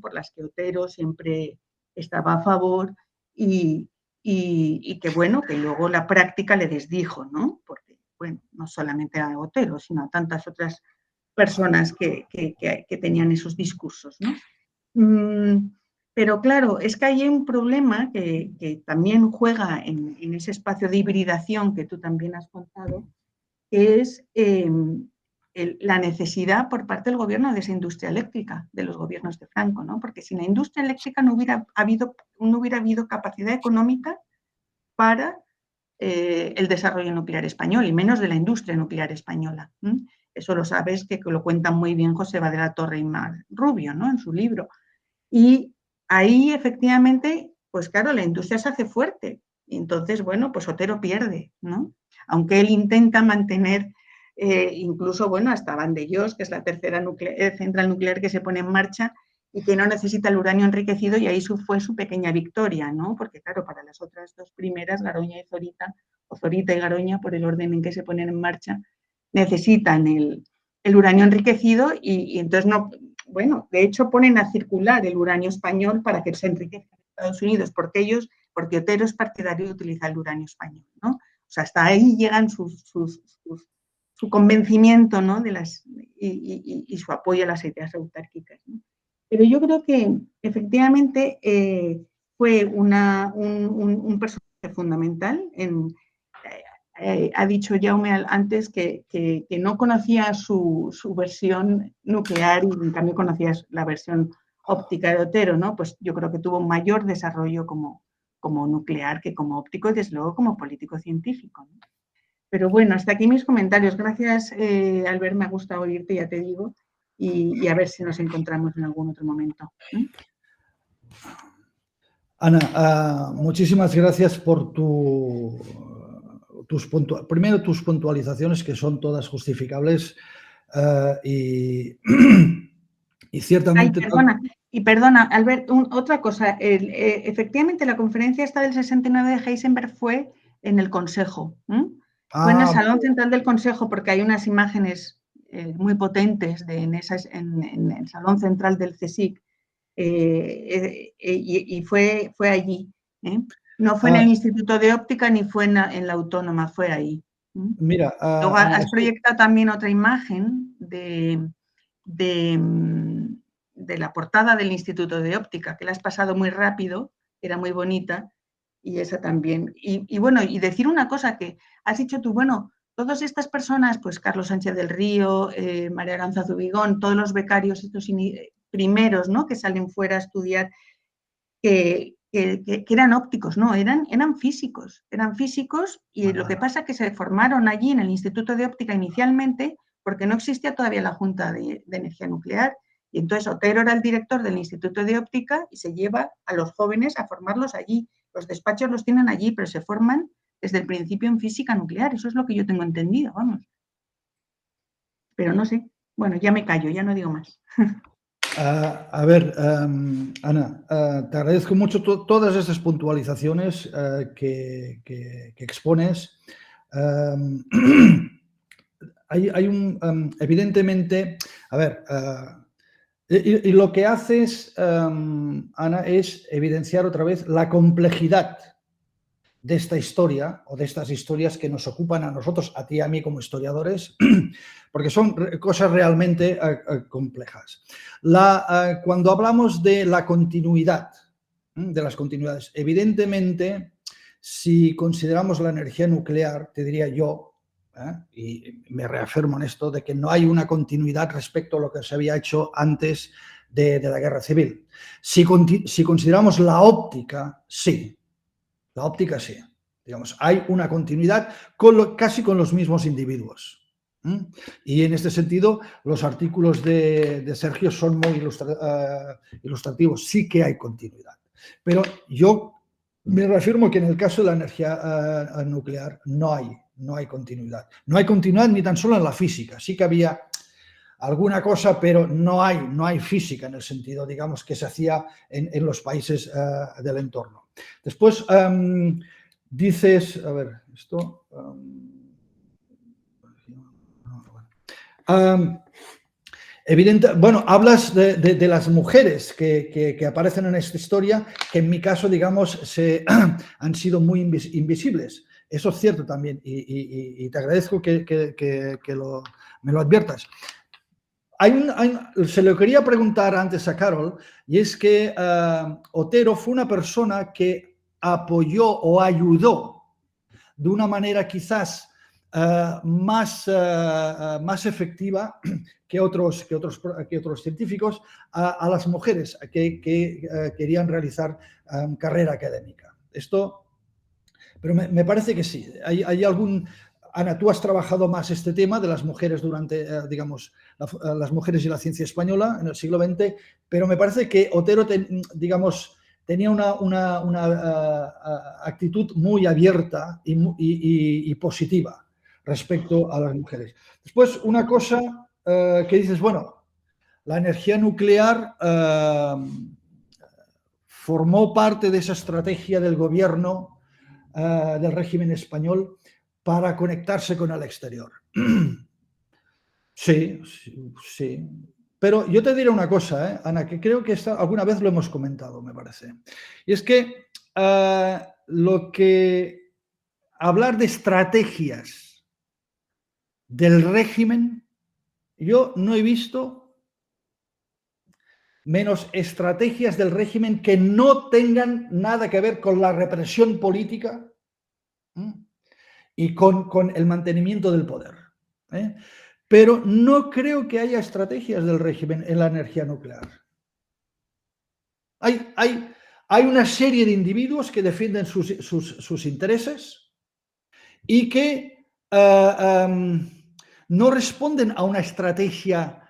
por las que Otero siempre estaba a favor y que, bueno, que luego la práctica le desdijo, ¿no? Porque, bueno, no solamente a Otero, sino a tantas otras personas que tenían esos discursos, ¿no? Pero claro, es que hay un problema que también juega en ese espacio de hibridación que tú también has contado, que es la necesidad por parte del gobierno de esa industria eléctrica, de los gobiernos de Franco, ¿no? Porque sin la industria eléctrica no hubiera habido capacidad económica para el desarrollo nuclear español, y menos de la industria nuclear española. Eso lo sabes, que lo cuentan muy bien José de la Torre y Mar Rubio, ¿no? En su libro. Y ahí, efectivamente, pues claro, la industria se hace fuerte. Y entonces, bueno, pues Otero pierde, ¿no? Aunque él intenta mantener, incluso, bueno, hasta Vandellós, que es la tercera central nuclear que se pone en marcha y que no necesita el uranio enriquecido, y ahí fue su pequeña victoria, ¿no? Porque, claro, para las otras dos primeras, Garoña y Zorita, o Zorita y Garoña, por el orden en que se ponen en marcha, necesitan el uranio enriquecido y entonces no... Bueno, de hecho ponen a circular el uranio español para que se enriquezca en Estados Unidos, porque Otero es partidario de utilizar el uranio español, ¿no? O sea, hasta ahí llegan su convencimiento, ¿no? Y su apoyo a las ideas autárquicas, ¿no? Pero yo creo que efectivamente fue un personaje fundamental ha dicho Jaume antes que no conocía su versión nuclear y en cambio conocía la versión óptica de Otero, ¿no? Pues yo creo que tuvo un mayor desarrollo como nuclear que como óptico y desde luego como político científico, ¿no? Pero bueno, hasta aquí mis comentarios. Gracias, Albert, me ha gustado oírte, ya te digo, y a ver si nos encontramos en algún otro momento. Ana, muchísimas gracias por primero tus puntualizaciones, que son todas justificables y ciertamente... Perdona, Albert, otra cosa. Efectivamente, la conferencia esta del 69 de Heisenberg fue en el Consejo. Fue en el Salón Central del Consejo, porque hay unas imágenes muy potentes en el Salón Central del CSIC, y fue allí. No fue en el Instituto de Óptica ni fue en la Autónoma, fue ahí. Mira, luego has proyectado también otra imagen de la portada del Instituto de Óptica, que la has pasado muy rápido, era muy bonita, y esa también. Y bueno, y decir una cosa que has dicho tú, bueno, todas estas personas, pues Carlos Sánchez del Río, María Aranza Zubigón, todos los becarios, estos primeros, ¿no?, que salen fuera a estudiar, que eran ópticos, no, eran físicos, y lo que pasa es que se formaron allí en el Instituto de Óptica inicialmente porque no existía todavía la Junta de Energía Nuclear, y entonces Otero era el director del Instituto de Óptica y se lleva a los jóvenes a formarlos allí. Los despachos los tienen allí, pero se forman desde el principio en física nuclear, eso es lo que yo tengo entendido, vamos. Pero no sé, bueno, ya me callo, ya no digo más. A ver, Ana, te agradezco mucho todas estas puntualizaciones que expones. Hay evidentemente, a ver, y lo que haces, Ana, es evidenciar otra vez la complejidad de esta historia o de estas historias que nos ocupan a nosotros, a ti y a mí como historiadores, porque son cosas realmente complejas. Cuando hablamos de la continuidad, de las continuidades, evidentemente, si consideramos la energía nuclear, te diría yo, y me reafirmo en esto, de que no hay una continuidad respecto a lo que se había hecho antes de la Guerra Civil. Si consideramos la óptica, sí. La óptica sí, digamos, hay una continuidad casi con los mismos individuos. Y en este sentido, los artículos de Sergio son muy ilustrativos, sí que hay continuidad. Pero yo me reafirmo que en el caso de la energía nuclear no hay continuidad. No hay continuidad ni tan solo en la física, sí que había alguna cosa, pero no hay física en el sentido, digamos, que se hacía en los países del entorno. Después, dices, a ver, esto... bueno, hablas de las mujeres que aparecen en esta historia, que en mi caso, digamos, han sido muy invisibles. Eso es cierto también, y te agradezco que me lo adviertas. Se lo quería preguntar antes a Carol, y es que Otero fue una persona que apoyó o ayudó de una manera quizás más efectiva que otros científicos a las mujeres que querían realizar carrera académica. Pero me parece que sí. Hay algún... Ana, tú has trabajado más este tema de las mujeres durante, digamos, las mujeres y la ciencia española en el siglo XX, pero me parece que Otero, digamos, tenía una actitud muy abierta y positiva respecto a las mujeres. Después, una cosa que dices, bueno, la energía nuclear formó parte de esa estrategia del gobierno del régimen español para conectarse con el exterior. Sí. Pero yo te diré una cosa, Ana, que creo que alguna vez lo hemos comentado, me parece. Y es que hablar de estrategias del régimen, yo no he visto menos estrategias del régimen que no tengan nada que ver con la represión política y con el mantenimiento del poder. Pero no creo que haya estrategias del régimen en la energía nuclear. Hay una serie de individuos que defienden sus intereses y que no responden a una estrategia,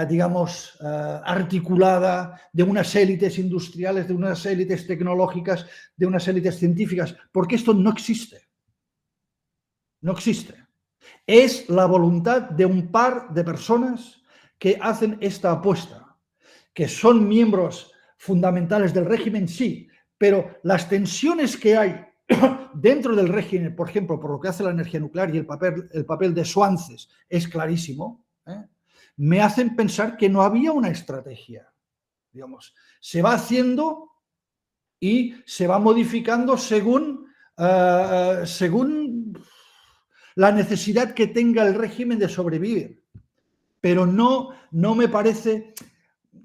digamos, articulada de unas élites industriales, de unas élites tecnológicas, de unas élites científicas, porque esto no existe. No existe. Es la voluntad de un par de personas que hacen esta apuesta, que son miembros fundamentales del régimen, sí, pero las tensiones que hay dentro del régimen, por ejemplo, por lo que hace la energía nuclear y el papel de Swances es clarísimo, me hacen pensar que no había una estrategia. Digamos, se va haciendo y se va modificando según la necesidad que tenga el régimen de sobrevivir. Pero no me parece...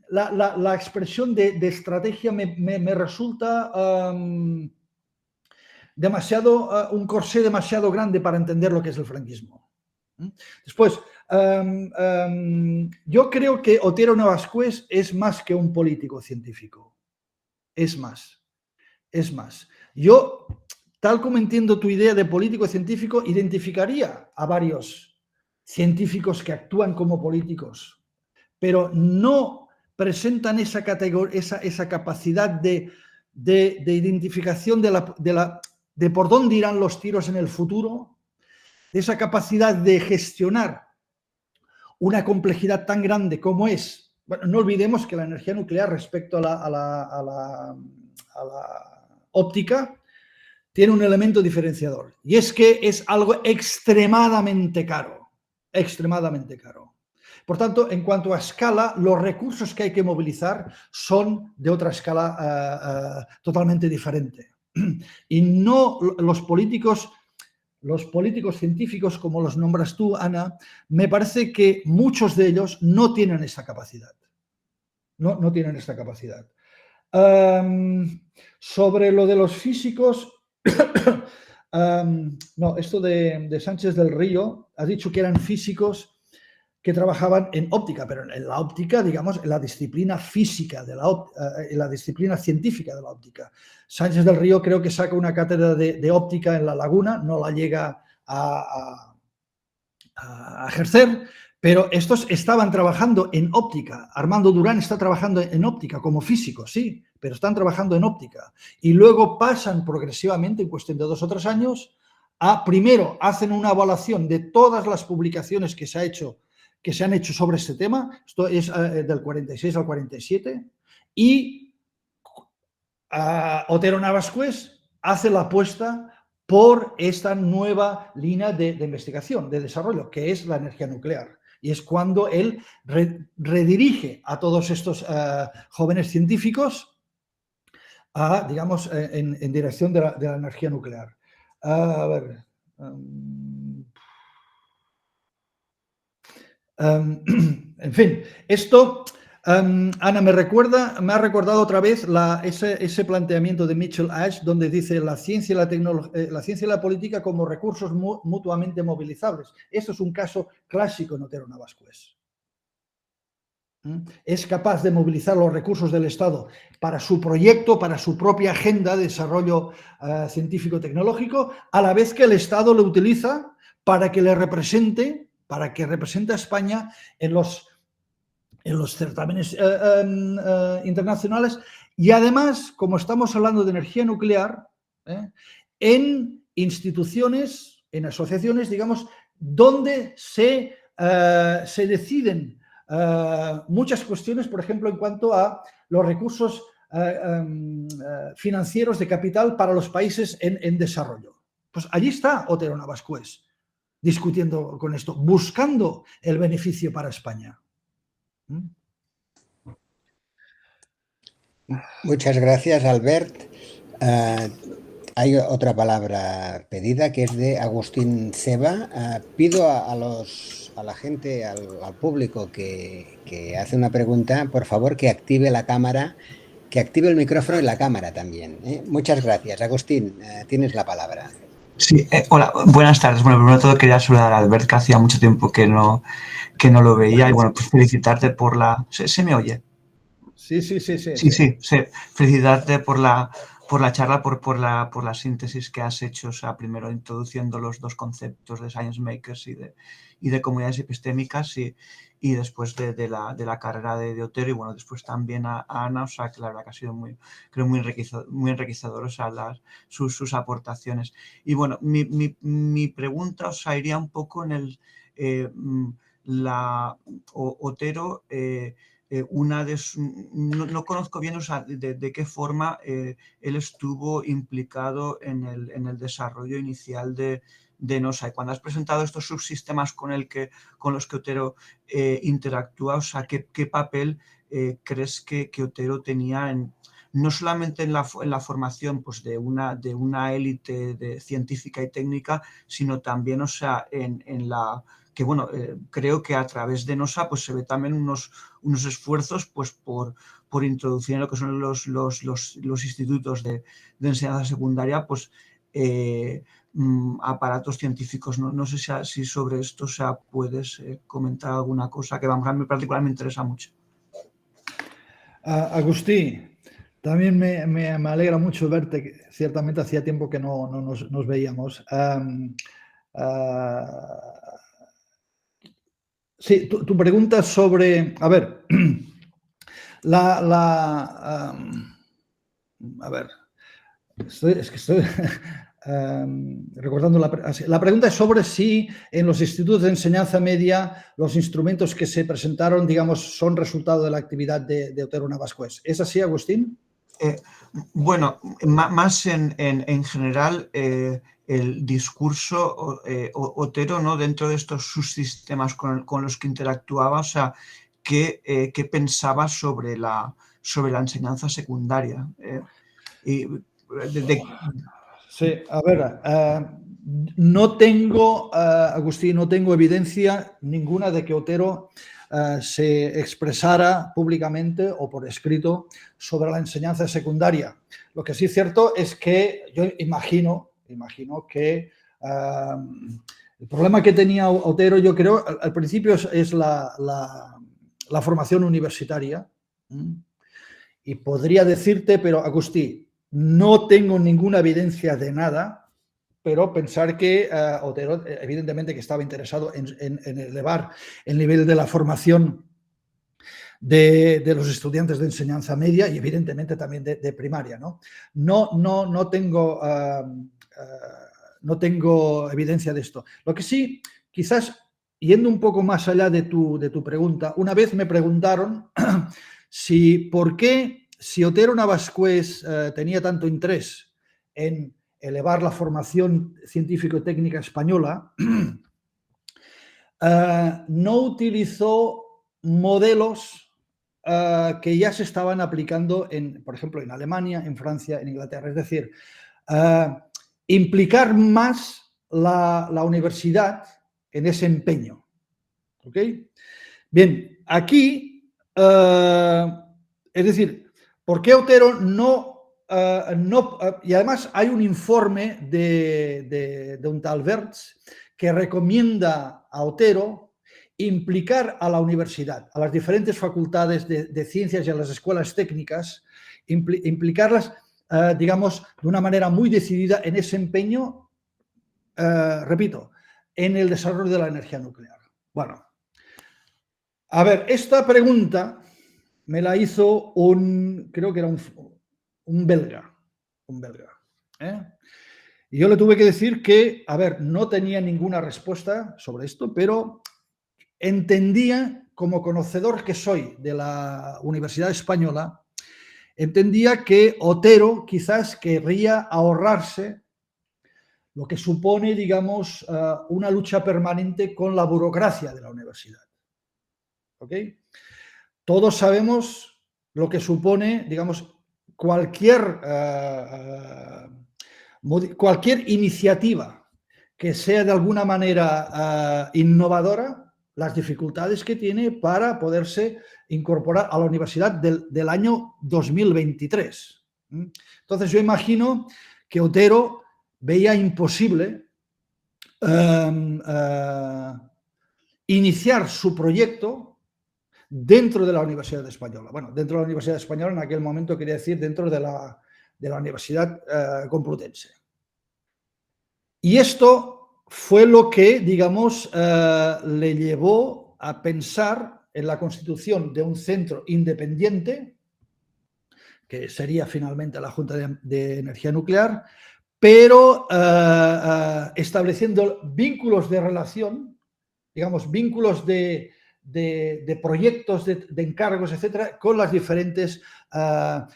La expresión de estrategia me resulta un corsé demasiado grande para entender lo que es el franquismo. Después, yo creo que Otero Navascués es más que un político científico. Es más. Yo, tal como entiendo tu idea de político científico, identificaría a varios científicos que actúan como políticos, pero no presentan esa capacidad de identificación de por dónde irán los tiros en el futuro, de esa capacidad de gestionar una complejidad tan grande como es. Bueno, no olvidemos que la energía nuclear respecto a la óptica tiene un elemento diferenciador, y es que es algo extremadamente caro. Por tanto, en cuanto a escala, los recursos que hay que movilizar son de otra escala totalmente diferente. Y no los políticos científicos, como los nombras tú, Ana, me parece que muchos de ellos no tienen esa capacidad. No tienen esta capacidad. Sobre lo de los físicos, no, esto de Sánchez del Río, has dicho que eran físicos que trabajaban en óptica, pero en la óptica, digamos, en la disciplina física, en la disciplina científica de la óptica. Sánchez del Río creo que saca una cátedra de óptica en La Laguna, no la llega a ejercer, pero estos estaban trabajando en óptica. Armando Durán está trabajando en óptica como físico, sí, pero están trabajando en óptica. Y luego pasan progresivamente, en cuestión de 2 o 3 años, primero hacen una evaluación de todas las publicaciones que se han hecho sobre este tema, esto es del 46 al 47, y Otero Navascués hace la apuesta por esta nueva línea de investigación, de desarrollo, que es la energía nuclear. Y es cuando él redirige a todos estos jóvenes científicos digamos, en dirección de la energía nuclear. A ver. En fin, esto, Ana, me ha recordado otra vez ese planteamiento de Mitchell Ash, donde dice la ciencia y la política como recursos mutuamente movilizables. Esto es un caso clásico en Otero Navascués. Es capaz de movilizar los recursos del Estado para su proyecto, para su propia agenda de desarrollo científico-tecnológico, a la vez que el Estado lo utiliza para que le represente, para que represente a España en los certámenes internacionales y además, como estamos hablando de energía nuclear, en instituciones, en asociaciones, digamos, donde se deciden muchas cuestiones, por ejemplo, en cuanto a los recursos financieros de capital para los países en desarrollo. Pues allí está Otero Navascués discutiendo con esto, buscando el beneficio para España. Muchas gracias, Albert. Hay otra palabra pedida que es de Agustín Ceba. Pido a la gente, al público que hace una pregunta, por favor, que active la cámara, que active el micrófono y la cámara también. Muchas gracias. Agustín, tienes la palabra. Sí, hola, buenas tardes. Bueno, primero de todo quería saludar a Albert, que hacía mucho tiempo que no lo veía. Y bueno, pues felicitarte por la... ¿Se me oye? Sí. Felicitarte por la charla, por la síntesis que has hecho, o sea, primero introduciendo los dos conceptos de Science Makers y de comunidades epistémicas y después de la carrera de Otero y bueno, después también a Ana, o sea, que la verdad que ha sido muy enriquecedor, o sea, sus aportaciones. Y bueno, mi pregunta, o sea, iría un poco en Otero... no conozco bien, o sea, de qué forma él estuvo implicado en el desarrollo inicial de NOSA. Y cuando has presentado estos subsistemas con los que Otero interactúa, o sea, ¿qué papel crees que Otero tenía no solamente en la formación pues, de una élite científica y técnica, sino también, o sea, en la... que bueno, creo que a través de NOSA pues se ve también unos esfuerzos pues por introducir en lo que son los institutos de enseñanza secundaria pues aparatos científicos. No sé si sobre esto puedes comentar alguna cosa que a mí particularmente me interesa mucho. Agustín, también me alegra mucho verte, que ciertamente hacía tiempo que no nos veíamos. Sí, tu pregunta sobre, a ver, a ver, estoy recordando la pregunta es sobre si en los institutos de enseñanza media los instrumentos que se presentaron, digamos, son resultado de la actividad de Otero Navascués. ¿Es así, Agustín? Bueno, más en general el discurso Otero, ¿no? Dentro de estos subsistemas con los que interactuaba, o sea, ¿qué pensaba sobre la enseñanza secundaria? Sí, a ver, no tengo, Agustín, no tengo evidencia ninguna de que Otero se expresara públicamente o por escrito sobre la enseñanza secundaria. Lo que sí es cierto es que yo imagino que el problema que tenía Otero, yo creo, al principio es la formación universitaria. Y podría decirte, pero Agustín, no tengo ninguna evidencia de nada, pero pensar que Otero evidentemente que estaba interesado en elevar el nivel de la formación de los estudiantes de enseñanza media y evidentemente también de primaria, ¿no? No tengo evidencia de esto. Lo que sí, quizás yendo un poco más allá de tu pregunta, una vez me preguntaron si Otero Navascués tenía tanto interés en elevar la formación científico-técnica española, no utilizó modelos que ya se estaban aplicando, por ejemplo, en Alemania, en Francia, en Inglaterra. Es decir, implicar más la universidad en ese empeño. ¿Ok? Bien, aquí, es decir, ¿por qué Otero y además hay un informe de un tal Wertz que recomienda a Otero implicar a la universidad, a las diferentes facultades de ciencias y a las escuelas técnicas, implicarlas, digamos, de una manera muy decidida en ese empeño, repito, en el desarrollo de la energía nuclear? Bueno, a ver, esta pregunta me la hizo creo que era un belga, ¿eh? Y yo le tuve que decir que, a ver, no tenía ninguna respuesta sobre esto, pero entendía, como conocedor que soy de la Universidad Española, entendía que Otero quizás querría ahorrarse lo que supone, digamos, una lucha permanente con la burocracia de la universidad. ¿Ok? Todos sabemos lo que supone, digamos, cualquier iniciativa que sea de alguna manera innovadora, las dificultades que tiene para poderse incorporar a la universidad del año 2023. Entonces yo imagino que Otero veía imposible iniciar su proyecto dentro de la Universidad Española. Bueno, dentro de la Universidad Española en aquel momento quería decir dentro de la Universidad Complutense. Y esto fue lo que, digamos, le llevó a pensar en la constitución de un centro independiente, que sería finalmente la Junta de Energía Nuclear, pero estableciendo vínculos de relación, digamos, vínculos de proyectos, de encargos, etcétera, con las diferentes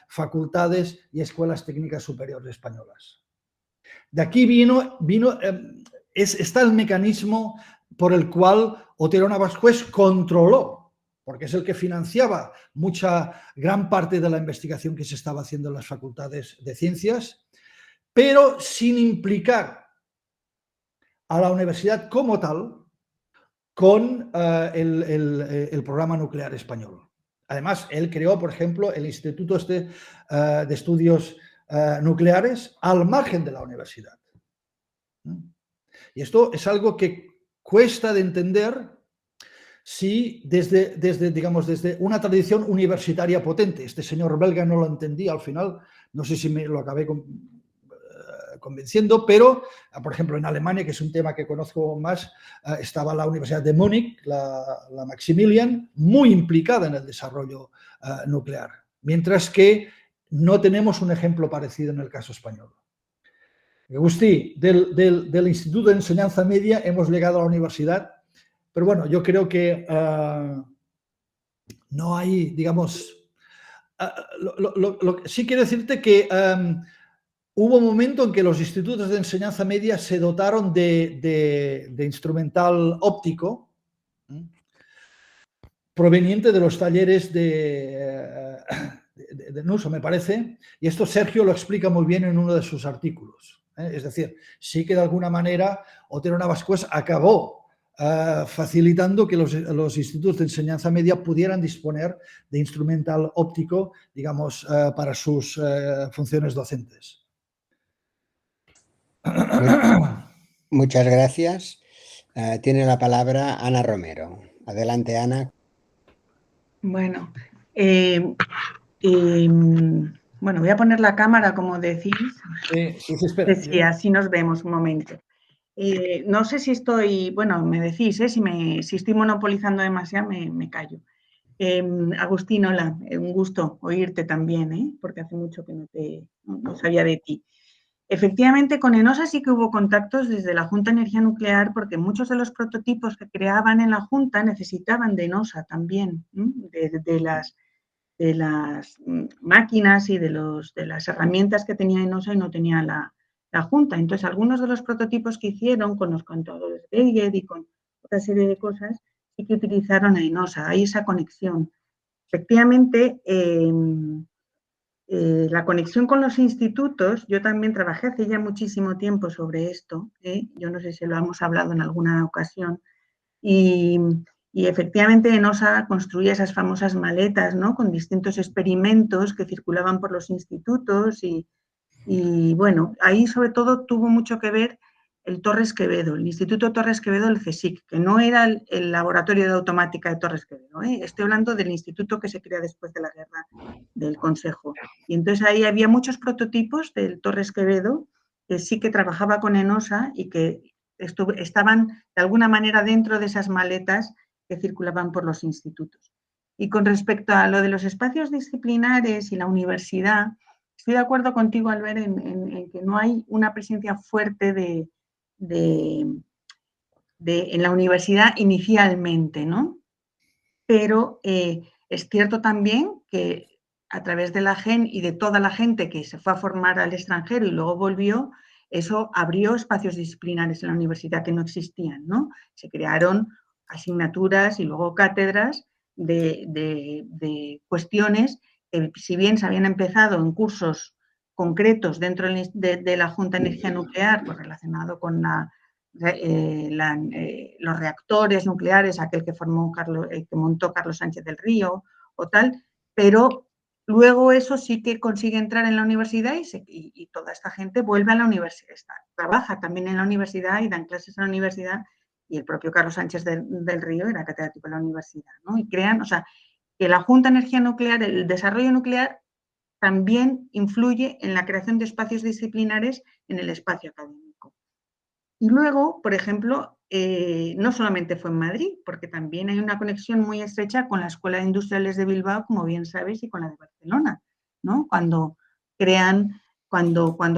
facultades y escuelas técnicas superiores españolas. De aquí está el mecanismo por el cual Otero Navascués controló, porque es el que financiaba gran parte de la investigación que se estaba haciendo en las facultades de ciencias, pero sin implicar a la universidad como tal con el programa nuclear español. Además, él creó, por ejemplo, el Instituto de Estudios Nucleares al margen de la universidad. Y esto es algo que cuesta de entender si desde una tradición universitaria potente. Este señor belga no lo entendía al final, no sé si me lo acabé convenciendo, pero, por ejemplo, en Alemania, que es un tema que conozco más, estaba la Universidad de Múnich, la Maximilian, muy implicada en el desarrollo nuclear, mientras que no tenemos un ejemplo parecido en el caso español. Agustí, del Instituto de Enseñanza Media hemos llegado a la universidad, pero bueno, yo creo que no hay, digamos, sí quiero decirte que hubo un momento en que los institutos de enseñanza media se dotaron de instrumental óptico proveniente de los talleres de Nusa, me parece, y esto Sergio lo explica muy bien en uno de sus artículos. Es decir, sí que de alguna manera Otero Navascués acabó facilitando que los institutos de enseñanza media pudieran disponer de instrumental óptico, digamos, para sus funciones docentes. Muchas gracias. Tiene la palabra Ana Romero. Adelante, Ana. Bueno, bueno, voy a poner la cámara, como decís. Sí, espera. Sí, así nos vemos un momento. No sé si estoy, bueno, me decís, si estoy monopolizando demasiado, me callo. Agustín, hola, un gusto oírte también, porque hace mucho que no sabía de ti. Efectivamente, con ENOSA sí que hubo contactos desde la Junta de Energía Nuclear, porque muchos de los prototipos que creaban en la Junta necesitaban de ENOSA también, de las máquinas y de las herramientas que tenía ENOSA y no tenía la Junta. Entonces, algunos de los prototipos que hicieron con los contadores de Egged y con otra serie de cosas, sí que utilizaron a ENOSA. Hay esa conexión. Efectivamente, la conexión con los institutos, yo también trabajé hace ya muchísimo tiempo sobre esto, yo no sé si lo hemos hablado en alguna ocasión, y efectivamente ENOSA construía esas famosas maletas, ¿no?, con distintos experimentos que circulaban por los institutos y bueno, ahí sobre todo tuvo mucho que ver el Torres Quevedo, el Instituto Torres Quevedo del CSIC, que no era el laboratorio de automática de Torres Quevedo, estoy hablando del instituto que se crea después de la guerra del Consejo. Y entonces ahí había muchos prototipos del Torres Quevedo que sí que trabajaba con ENOSA y que estaban de alguna manera dentro de esas maletas que circulaban por los institutos. Y con respecto a lo de los espacios disciplinares y la universidad, estoy de acuerdo contigo, Albert, en que no hay una presencia fuerte en la universidad inicialmente, ¿no? Pero es cierto también que a través de la GEN y de toda la gente que se fue a formar al extranjero y luego volvió, eso abrió espacios disciplinares en la universidad que no existían, ¿no? Se crearon asignaturas y luego cátedras de cuestiones que, si bien se habían empezado en cursos concretos dentro de la Junta de Energía Nuclear, pues relacionado con los reactores nucleares, aquel que montó Carlos Sánchez del Río o tal, pero luego eso sí que consigue entrar en la universidad y toda esta gente vuelve a la universidad, trabaja también en la universidad y dan clases en la universidad, y el propio Carlos Sánchez del Río era catedrático en la universidad, ¿no? Y crean, o sea, que la Junta de Energía Nuclear, el desarrollo nuclear también influye en la creación de espacios disciplinares en el espacio académico. Y luego, por ejemplo, no solamente fue en Madrid, porque también hay una conexión muy estrecha con la Escuela de Industriales de Bilbao, como bien sabéis, y con la de Barcelona, ¿no? Cuando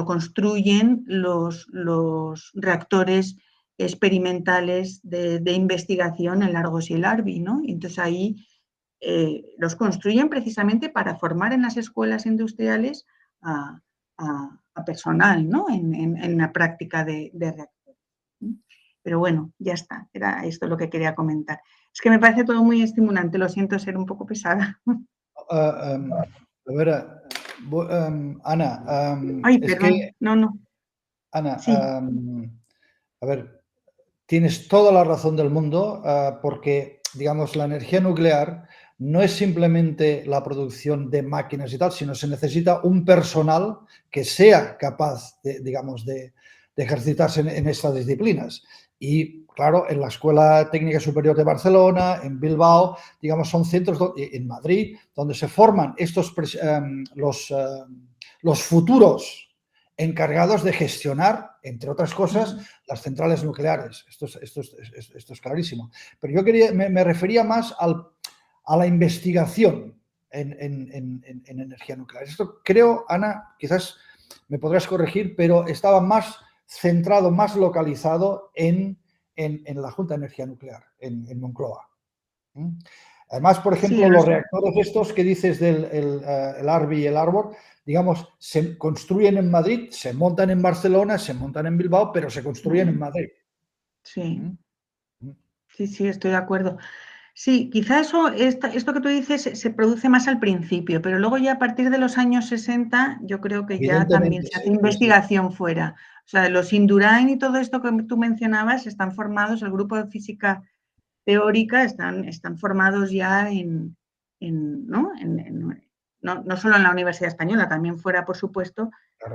construyen los reactores experimentales de investigación, el Argos y el ARBI, ¿no? Y entonces ahí los construyen precisamente para formar en las escuelas industriales a personal, ¿no? En la práctica de reactores. Pero bueno, ya está, era esto lo que quería comentar. Es que me parece todo muy estimulante, lo siento ser un poco pesada. A ver, Ana, Ay, es perdón, que, no. Ana, Sí. a ver, tienes toda la razón del mundo, porque, digamos, la energía nuclear no es simplemente la producción de máquinas y tal, sino se necesita un personal que sea capaz, digamos, de ejercitarse en estas disciplinas. Y, claro, en la Escuela Técnica Superior de Barcelona, en Bilbao, digamos, son centros, en Madrid, donde se forman los futuros encargados de gestionar, entre otras cosas, las centrales nucleares. Esto es clarísimo. Pero yo me refería más a la investigación en energía nuclear. Esto creo, Ana, quizás me podrás corregir, pero estaba más centrado, más localizado en la Junta de Energía Nuclear, en Moncloa. Además, por ejemplo, sí, los reactores estos que dices del el ARBI y el Arbor, digamos, se construyen en Madrid, se montan en Barcelona, se montan en Bilbao, pero se construyen en Madrid. Sí. Sí, estoy de acuerdo. Sí, quizá esto que tú dices se produce más al principio, pero luego ya a partir de los años 60 yo creo que ya también se hace investigación fuera. O sea, los Indurain y todo esto que tú mencionabas están formados, el grupo de física teórica están formados ya no solo en la Universidad Española, también fuera, por supuesto,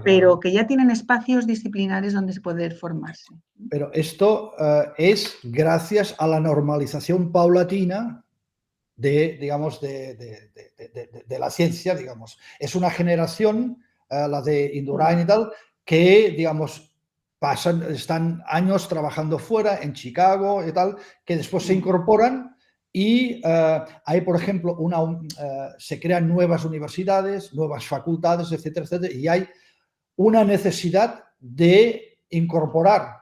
pero que ya tienen espacios disciplinares donde poder formarse. Pero esto es gracias a la normalización paulatina digamos, de la ciencia, digamos. Es una generación, la de Indurain y tal, que, digamos, están años trabajando fuera, en Chicago y tal, que después se incorporan y hay, por ejemplo, se crean nuevas universidades, nuevas facultades, etcétera, etcétera, y hay una necesidad de incorporar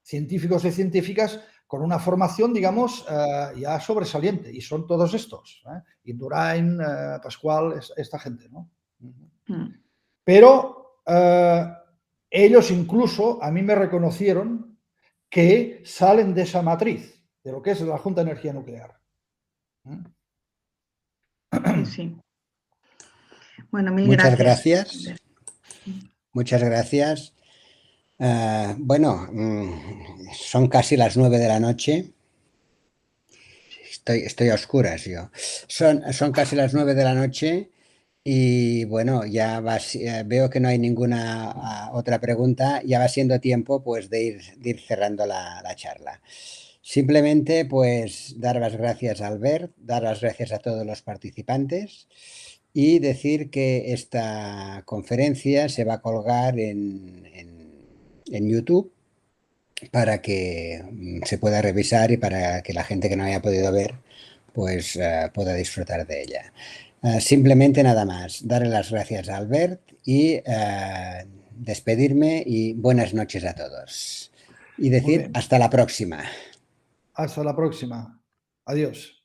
científicos y científicas con una formación, digamos, ya sobresaliente, y son todos estos, Indurain, Pascual, esta gente, ¿no? Pero ellos incluso a mí me reconocieron que salen de esa matriz, de lo que es la Junta de Energía Nuclear. Sí. Bueno, mil Muchas gracias. gracias. Muchas gracias. Bueno, son casi las 9 de la noche. Estoy a oscuras yo. Son casi las 9 de la noche y bueno, veo que no hay ninguna otra pregunta. Ya va siendo tiempo pues de ir cerrando la charla. Simplemente pues dar las gracias a Albert, dar las gracias a todos los participantes y decir que esta conferencia se va a colgar en YouTube para que se pueda revisar y para que la gente que no haya podido ver pues pueda disfrutar de ella. Simplemente nada más, darle las gracias a Albert y despedirme y buenas noches a todos. Y decir hasta la próxima. Hasta la próxima. Adiós.